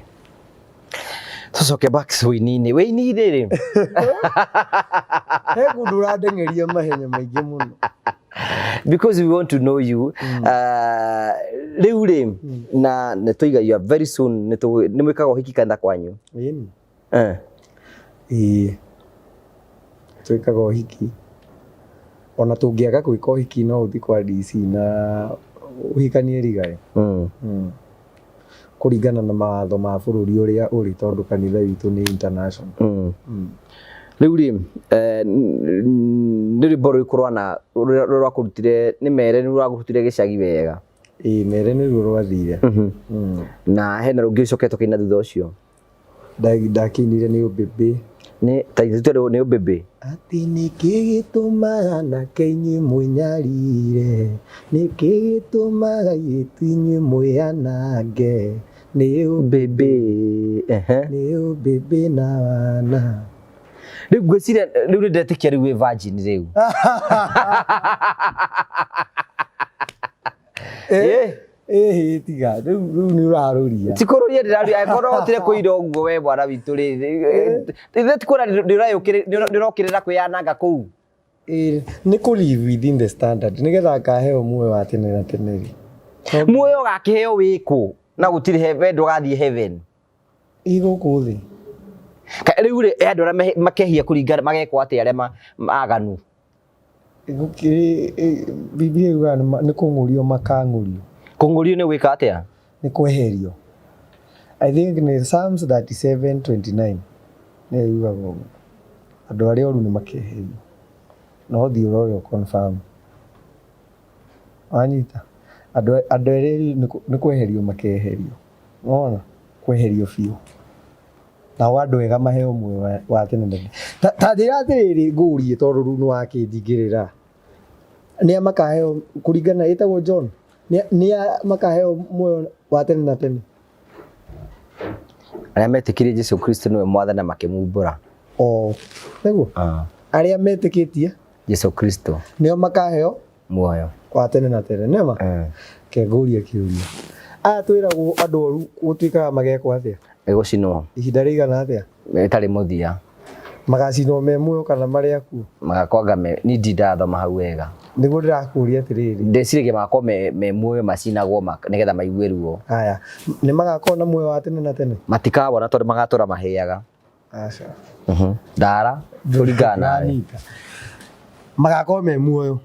Tucoke back wĩini-inĩ. Wĩini rĩrĩ. He kũndũ ũrandengeria mahenya maingĩ mũno. Because we want to know you. Rĩu rĩ na nĩtũiga you are very soon nĩ mwĩkaga ũhiki kanitha kwanyu? Ĩni. Twĩkaga ũhiki. Ona tũngĩaga gwĩka ũhiki no ũthiĩ kwa DC na ũhikanie rigae. Kũringana na mawatho ma bũrũri ũrĩa ũrĩ tondũ kanitha witũ nĩ international. Rĩu rĩ nĩ rwĩmbo rũrĩkũ rwana rũrakũrutire nĩ mere nĩ rũrakũrutire gĩcagi wega? Mere nĩ ruo rwathire. Na hena rũngĩ ũcokete kũina thutha ũcio? Ndakinire nĩ ũmbĩmbĩ. Nĩ ta ithuĩ nĩ ũmbĩmbĩ. Ati nĩkĩ gĩtũmaga nake inyuĩ mũnyarire, nĩkĩ gĩtũmaga airĩtu inyuĩ mwĩanange, nĩ ũmbĩmbĩ, nĩ ũmbĩmbĩ na wana. Rĩu ngwĩciria rĩu nĩndetĩkia rĩu wĩ virgin rĩu. Tiga rĩu nĩ ũrarũria. Ti kũrũria ndĩraria angĩkorwo ũhotire kũira ũguo we bwana witũ rĩ. Ithuĩ ti kuona ndĩrokĩrĩra kwĩyananga kũu. Nĩ kũ live within the standard nĩgetha ngaheo muoyo wa tene na tene rĩ. Muoyo gakĩheo wĩkũ na gũtirĩ we ndũgathiĩ heaven? Gũkũ thĩ. Rĩu rĩ andũ arĩa makehia kũringana magekwo atĩ arĩa maganu? Biblia yuga nĩ kũng'ũrio makang'ũrio. Kũng'ũrio nĩ gwĩka atĩa? Nĩ kweherio. I think nĩ Psalms 37:29 nĩ yugaga ũguo. Andũ arĩa oru nĩ makeherio. No thiĩ ũrore confirm. Wanyita. Andũ erĩ nĩ kweherio makeherio. Unaona? Kweherio biũ. Na andũ ega maheo muoyo wa tene na tene. Ta njĩra atĩrĩrĩ ngũrie tondũ rĩu nĩ wakĩndigĩrĩra. Nĩa makaheo kũringana ĩtagwo John. Nĩa makaheo muoyo wa tene na tene. Arĩa metĩkĩrie Jesũ Kristo nĩwe mwathani na makĩmumbũra. Nĩguo? Arĩa metĩkĩtie Jesũ Kristo nĩo makaheo muoyo wa tene na tene. Nĩma? Ke ngũrie kĩũria. Twĩragwo andũ oru gũtuĩkaga magekwo atĩa? Gũcinwo. Ihinda rĩigana atĩa? Ĩtarĩ mũthia. Magacinwo me muoyo kana marĩ akuo? Magakwanga ni ndathoma hau wega. Nĩguo ndĩrakũria atĩrĩrĩ. Ndĩciragia magakorwo me muoyo macinagwo nĩgetha maigue ruo. Haya. Nĩ magakorwo na muoyo wa tene na tene? Matikabona tondũ magatũra mahĩaga. Aca. Ndara kũringana nawe. Magakorwo me muoyo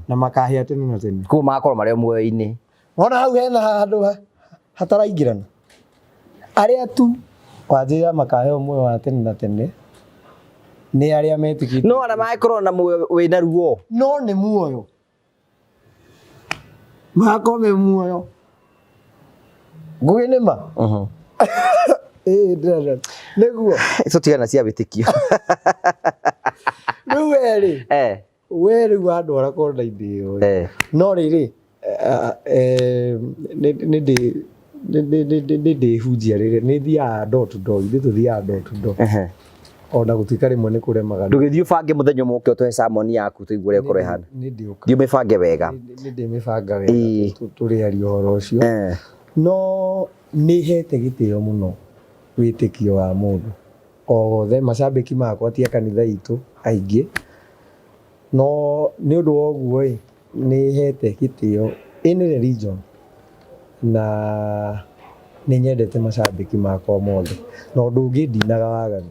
na makahĩa tene na tene. Kũu magakorwo marĩ muoyo-inĩ. Wona hau hena handũ hataraingĩrana. Arĩa tu wanjĩra makaheo muoyo wa tene na tene nĩ arĩa metĩkĩtie. No arĩa mangĩkorwo na muoyo wĩna ruo. No nĩ muoyo. Magakorwo me muoyo. Ngũĩ nĩ ma? Ndĩrenda. Nĩguo. Tũtigana cia wĩtĩkio. Rĩu werĩ. We rĩu andwara konda-inĩ ĩyo. No rĩrĩ ndĩhunjia rĩrĩ nĩ thiaga door to door, ithuĩ tũthiaga door to door. Ona gũtuĩka rĩmwe nĩ kũremaga. Ndũgĩthiĩ ũbange mũthenya ũmwe ũke ũtũhe sermon yaku tũigue ũrĩa ũkorwo ĩhana. Thiĩ ũmĩbange wega. Nĩ ndĩmĩbanga wega tũrĩarie ũhoro ũcio. No nĩ hete gĩtĩo mũno wĩtĩkio wa mũndũ o wothe. Macambĩki makwa ti a kanitha itũ aingĩ, no nĩ ũndũ wa ũguo nĩ hete gĩtĩo any religion na nĩ nyendete macambĩki makwa mothe, na ũndũ ũngĩ ndinaga waganu.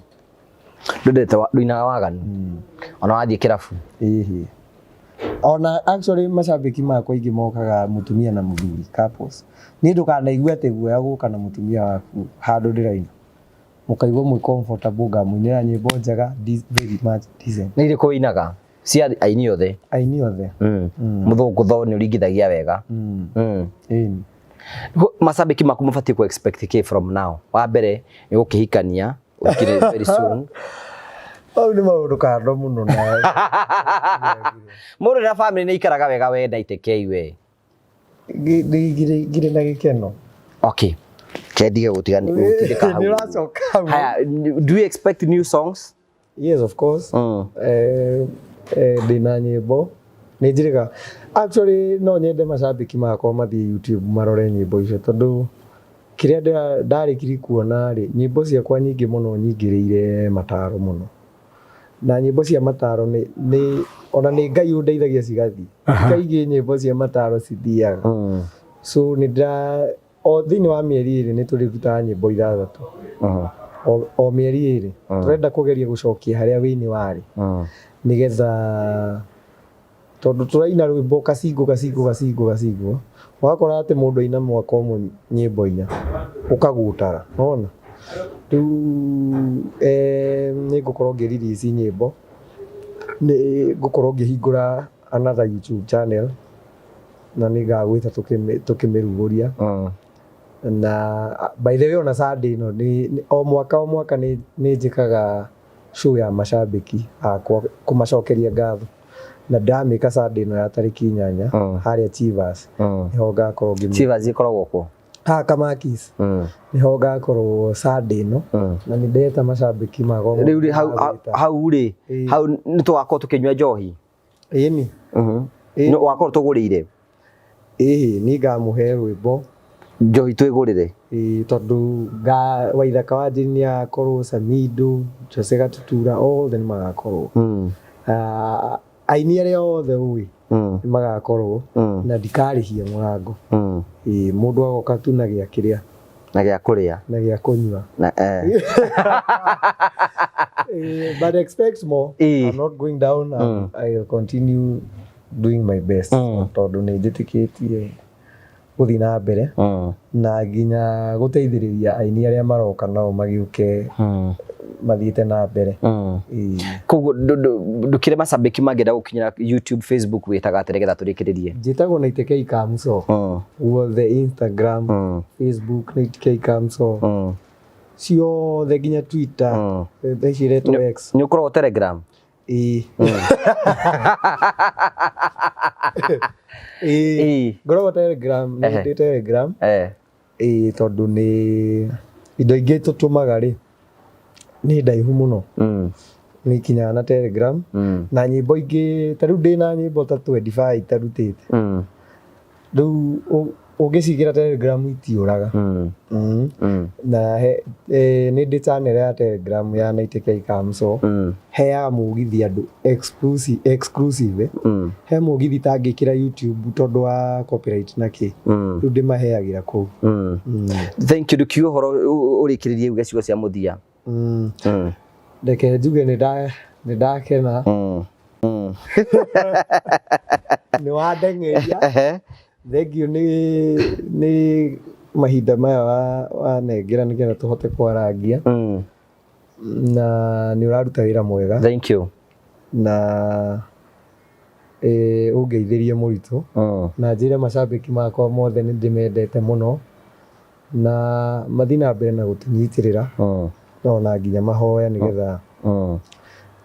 Ndũinaga waganu ona wathiĩ kĩrabu? Ona actually macambĩki makwa aingĩ mokaga mũtumia na mũthuri couples. Niĩ ndũkanaigue atĩ guoya gũka na mũtumia waku handũ ndĩraina, mũkaigua mwĩ comfortable ngamũinĩra nyĩmbo njega very much decent. Nĩ irĩkũ wĩinaga? Cia aini othe? Aini othe. Mũthũngũtho nĩ ũringithagia wega. Macambĩki maku mabatiĩ kũ expect kĩ from now? Wa mbere nĩ gũkĩhikania ũkire very soon. Au nĩ maũndũ kando mũno na mũndũ na family nĩ ikaraga wega we na itekei we. Ngire na gĩkeno. Okay. Kedia utigani utidika hau. Niracoka hau. Haya, do you expect new songs? Yes, of course. Ndina nyimbo nĩ njĩrĩga actually no nyende macambĩki makwa mathiĩ YouTube marore nyimbo icio tondũ kĩrĩa ndarĩkiri kuona rĩ nyimbo ciakwa nyingĩ mũno nyingĩrĩire mataro mũno na nyimbo cia mataro nĩ ona nĩ Ngai ũndeithagia cigathiĩ kaingĩ nyimbo cia mataro cithiaga so o thĩinĩ wa mĩeri ĩrĩ nĩ tũrĩrutaga nyimbo 6 o mĩeri ĩrĩ tũrenda kũgeria gũcokia harĩa wĩini warĩ nigetha tondu turaina rwimbo kacingo wakora ati mundu aina mwaka umwe nyimbo 4 ukagutara unaona riu ni ngukorwo ngiririci nyimbo ni ngukorwo ngihingura another YouTube channel na ni ngagwita tukimiruguria na by the way ona Sunday no ni o mwaka ni njikaga show ya mashabiki akwa kumacokeria ngatho na ndamika Sunday no ya tariki 8 haria Chivas niho ngakorwo Chivas ikoragwo kwo Kamakis niho ngakorwo Sunday no na ni ndeta mashabiki mago riu hau ri hau ni twakorwo tukinywa njohi ni no wakorwo tugurire ni ngamuhe rwimbo njohi twigurire tondu waithaka wa njini akorwo Samido Jose Gatutura othe ni magakorwo aini aria othe ui ni magakorwo na ndikarihia murango mundu agoka tu na gia kiria na gia kuria na gia kunywa na but expect more. I'm not going down. I'll continue doing my best tondu ni njitikitie guthi na mbere na nginya guteithiriria aini aria maroka nao magiuke mathiite na mbere koguo ndukire macambiki mangenda gukinyira YouTube Facebook witaga ateregetha turikiririe njitagwo na KA MSOO woothe Instagram Facebook na KA MSOO ciothe nginya Twitter theciretwo X ni ukorwo Telegram ngoragwo Telegram nĩ Telegram tondu nĩ indo ingĩ tũtũmaga rĩ nĩ ndaihu mũno nĩ kinyaga na Telegram na nyimbo ingĩ ta rĩu ndĩna nyimbo ta 25 itarutĩte rĩu ũngĩcigira Telegram itiũraga na nĩ ndĩ channel ya Telegram ya KA MSOO heaga mũgithi andũ exclusive he mũgithi tangĩkĩra YouTube tondu wa copyright na kĩ rĩu ndĩmaheagĩra kũu thank you dukiu horo ũrĩkĩrĩrie uge ciugo cia mũthia ndeke njuge nĩ ndakena nĩ wandeng'eria thank you ni mahinda maya wanengera nigetha tuhote kwarangia na ni uraruta wira mwega thank you na ungeithirie muritu na njire macambiki makwa mothe ni ndimendete muno na mathina mbere na gutinyitirira no na nginya mahoya nigetha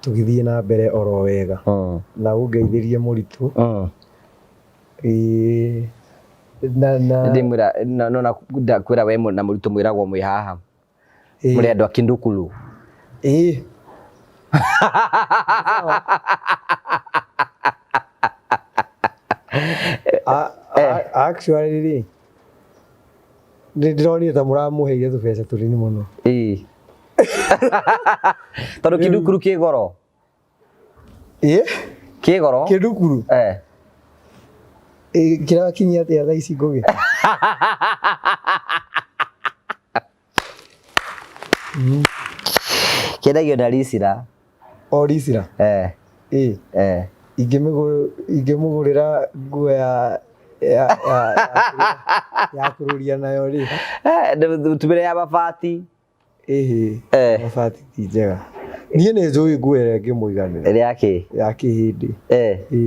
tugithie na mbere oro wega na ungeithirie muritu ndimwira no ndakwira we na muritu mwiragwo mwi haha muri andu akindukulu actually ndironire ta muramuheire tubeca turini muno tondu kindukulu ki goro ki goro kindukulu kirakinyia atia thaa ici ngugi kendagio na risira o risira ingĩmũgũrĩra nguo ya kururia nayo ri tumire ya mabati mabati ti njega niĩ nĩ njũĩ nguo ĩrĩa ngĩmũiganĩra ya kĩhĩndĩ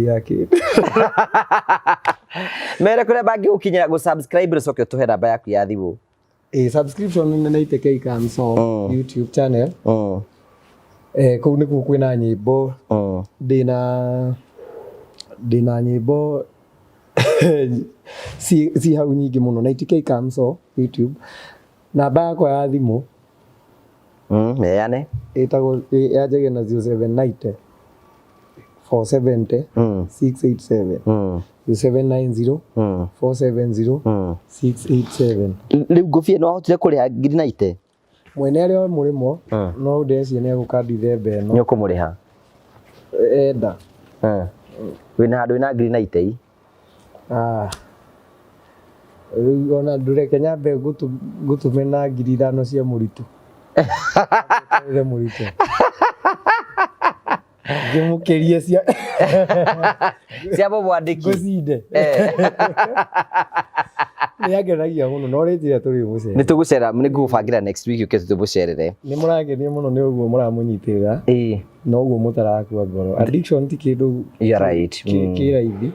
ya kĩhĩndĩ mere kuria bangi gukinyira go subscribe coke tuhe namba yaku ya thimu subscription nĩ KA MSOO YouTube channel kũu nĩkuo kwĩna nyĩmbo ndĩna nyĩmbo si hau nyingĩ mũno na KA MSOO YouTube namba yakwa ya thimu meane ĩtagwo yanjagia na 0790 470 687 0790 470 687. Rĩu ngũbia no ahotire kũrĩha ngiri 90 mwene arĩa mũrĩmo no ndeci nĩ egũkandithe mbeno nĩ ũkũmũrĩha enda wĩna handũ wĩna ngiri 90 rĩu ona ndũreke nyambe ngũtũme na ngiri 5 cia mũritũ mũritũ ngĩmũkĩrie cia mũbwandĩki ngũcinde nĩ angenagia mũno no rĩnjĩra tũrĩ mũcere nĩ tũgũcera nĩ ngũbangĩra next week ũke tũmũcerere nĩ mũrangenia mũno nĩ ũguo mũramũnyitĩrĩra no ũguo mũtarakua ngoro addiction ti kĩndũ kĩraithi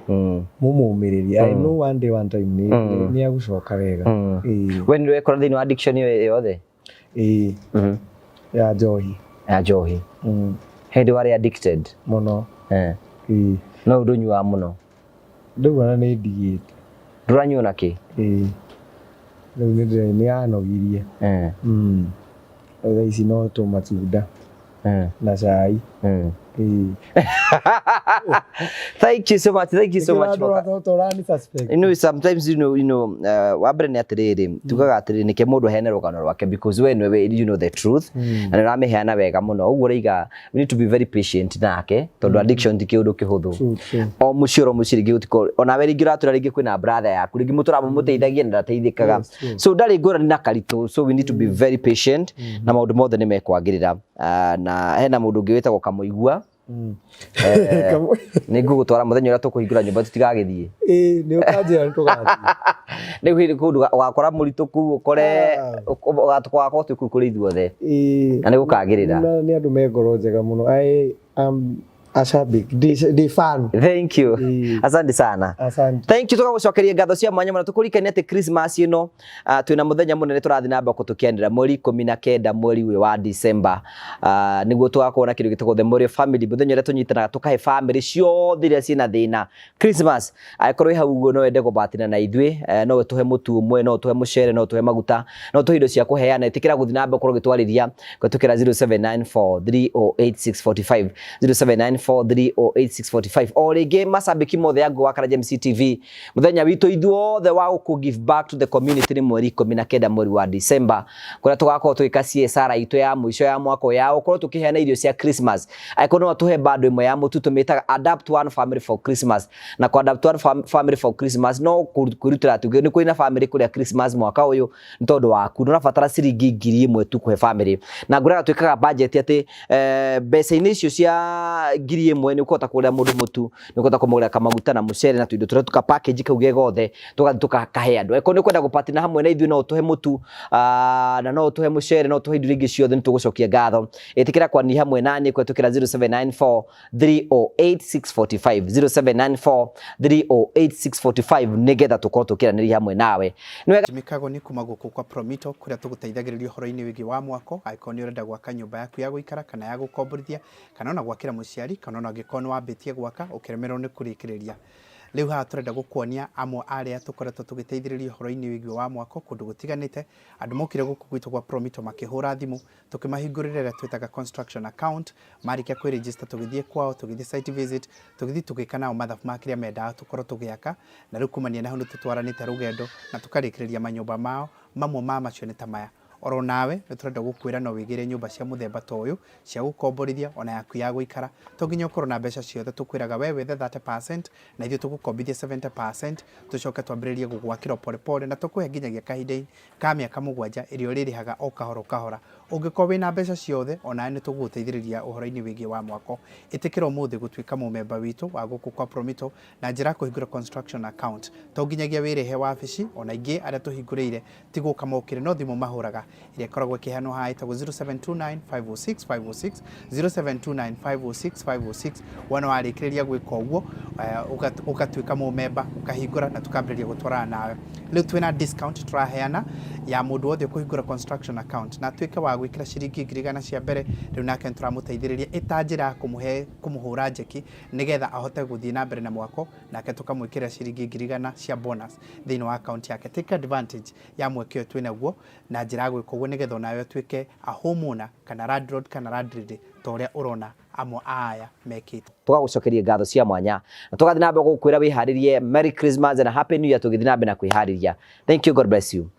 mũmũmĩrĩria I know one day one time nĩ agũcoka wega we nĩ wekora thĩinĩ wa addiction ĩyo yothe ya njohi hĩndĩ warĩ addicted mũno no ndũnyuaga mũno ndũguona nĩ ndigĩte ndũranyua na kĩ rĩu nĩ yanogirie thaa ici no tũmatunda na cai Thank you so much. Sometimes wa mbere nĩ atĩrĩrĩ tugaga atĩrĩrĩ nĩke mũndũ aheane rũgano rwake because we know the truth na nĩramĩheana wega mũno ũguo rĩiga we need to be very patient nake tondũ addiction ti kĩũndũ kĩhũthũ o mũciĩ rĩngĩ ũtiko ona we rĩngĩ ũratũra rĩngĩ kwĩna brother yaku rĩngĩ mũtũramũteithagia na ndateithĩkaga so ndarĩ ngũrani na karitũ so we need to be very patient na maũndũ mothe nĩ mekwagĩrĩra na hena mũndũ ũngĩ wĩtagwo Kamũigua nĩ ngũgũtwara mũthenya ũrĩa tũkũhingũra nyũmba tũtigagĩthiĩ nĩ ũkanjĩra nĩtũgathiĩ rĩu hĩndĩ kũndũ ũgakora mũritũ kũu ũkore ũgakorwo twĩ kũu kũrĩ ithuothe na nĩ gũkagĩrĩra nĩ andũ me ngoro njega mũno ashabik di fan thank you asante sana thank you tũgagũcokeria ngatho cia mwanya mũno tũkũrikania atĩ Christmas ĩno twĩna mũthenya mũnene tũrathiĩ na mbere tũkĩanĩra mweri 19 mweri wa December nĩguo tũgakorwo na kĩndũ gĩtagwo the Mori family mũthenya ũrĩa tũnyitanaga tũkahe family ciothe iria ciĩna thĩna Christmas angĩkorwo hau ũguo no wende gũbatina na ithuĩ no tũhe mũtu ũmwe no tũhe mũcere no tũhe maguta no tũhe indo cia kũheana ĩtĩkĩra gũthiĩ na mbere korwo gĩtwarĩria gũtũkĩra 0794308645 0794308645 o rĩngĩ macambĩki mothe ya wakwa KA TV mũthenya witũ ithuothe wa gũkũ give back to the community nĩ mweri 19 mweri wa December kũrĩa tũgakorwo twĩka CSR itũ ya mũico ya mwaka ya gũkorwo tũkĩheana irio cia Christmas angĩkorwo no tũhe bando ĩmwe ya mũtu tũmĩtaga adapt one family for Christmas na kwa adapt one family for Christmas no kũrutĩra tuge nĩ kũrĩ na family kũrĩa Christmas mwaka ũyũ nĩ tondũ waku no nabatara ciringi 1000 tu kũhe family na ngũraga twĩkaga budget atĩ mbeca-inĩ icio cia 1000 nĩ ũkũhota kũrĩa mũndũ mũtu nĩ ũkũhota kũmũgũrĩra kamaguta na mũcere na tũindo tũrĩa tũka package kau gegothe tũgathiĩ tũkahe andũ angĩkorwo nĩ kwenda gũpatina hamwe na ithuĩ no tũhe mũtu na no tũhe mũcere no tũhe indo ingĩ ciothe nĩ tũgũcokia ngatho ĩtĩkĩra kwani hamwe nani kũhetũkĩra 0794308645 0794308645 nĩgetha tũkorwo tũkĩranĩria hamwe nawe mĩkago nĩ kuma gũkũ kwa Promito kũrĩa tũgũteithagĩrĩria ũhoro-inĩ wĩgiĩ wa mwako angĩkorwo nĩ ũrenda gwaka nyũmba yaku ya gũikara kana ya gũkomborithia kana ona gwakĩra mũciari kana ona angĩkorwo nĩ wambĩtie gwaka ũkĩremerwo nĩ kũrĩkĩrĩria rĩu haha tũrenda gũkuonia amwe arĩa tũkoretwo tũgĩteithĩrĩria ũhoro-inĩ wĩgiĩ wa mwako kũndũ gũtiganĩte andũ mokire gũkũ gwitũ gwa Promito makĩhũra thimũ tũkĩmahingũrĩra ĩrĩa twĩtaga construction account marĩkia kwĩregister tũgĩthiĩ kwao tũgĩthiĩ site visit tũgĩthiĩ tũgĩka nao mathabu ma kĩrĩa mendaga tũkorwo tũgĩaka na rĩu kumania na hau nĩ tũtwaranĩte rũgendo na tũkarĩkĩrĩria manyũmba mao mamwe ma macio nĩ ta maya oro nawe nĩ tũrenda gũkwĩra no wĩgĩre nyũmba cia mũthemba ta ũyũ cia gũkomborithia ona yaku ya gũikara to nginya ũkorwo na mbeca ciothe tũkwĩraga we wethe 30% na ithuĩ tũgũkombithia 70% tũcoke twambĩrĩrie gũgwakĩra pole na tũkũhe nginyagia kahinda ka mĩaka 7 ĩrĩa ũrĩrĩhaga o kahora ũngĩkorwo wĩna mbeca ciothe ona nĩ tũgũgũteithĩrĩria ũhoro-inĩ wĩgiĩ wa mwako ĩtĩkĩra ũmũthĩ gũtuĩka mũmemba witũ wa gũkũ kwa Promito na njĩra kũhingũra construction account to nginyagia wĩrehe wabici ona ingĩ arĩa tũhingũrĩire ti gũka mokĩre no thimũ mahũraga ĩrĩa ĩkoragwo ĩkĩheanwo haha ĩtagwo 0729506506 0729506506 wona warĩkĩrĩria gwĩka ũguo ũgatuĩka mũmemba ũkahingũra na tũkambĩrĩria gũtwarana nawe rĩu twĩna discount tũraheana ya mũndũ wothe kũhingũra construction account na atuĩke wa gwikira ciringi 100 cia mbere riu nake turamuteithiriria itanjira kumuhura njeki nigetha ahote guthii na mbere na mwako nake tukamwikira ciringi 100 cia bonus thiini wa account yake. Take advantage ya mweke twina guo na njira gwika guo nigetha onawe tuike a homeowner kana landlord kana landlady toria urona amwe aya mekite. Tugagucokeria ngatho cia mwanya na tugathi na mbere gukwira wiharirie Merry Christmas and a Happy New Year tugithi na mbere na kwihariria. Thank you, God bless you.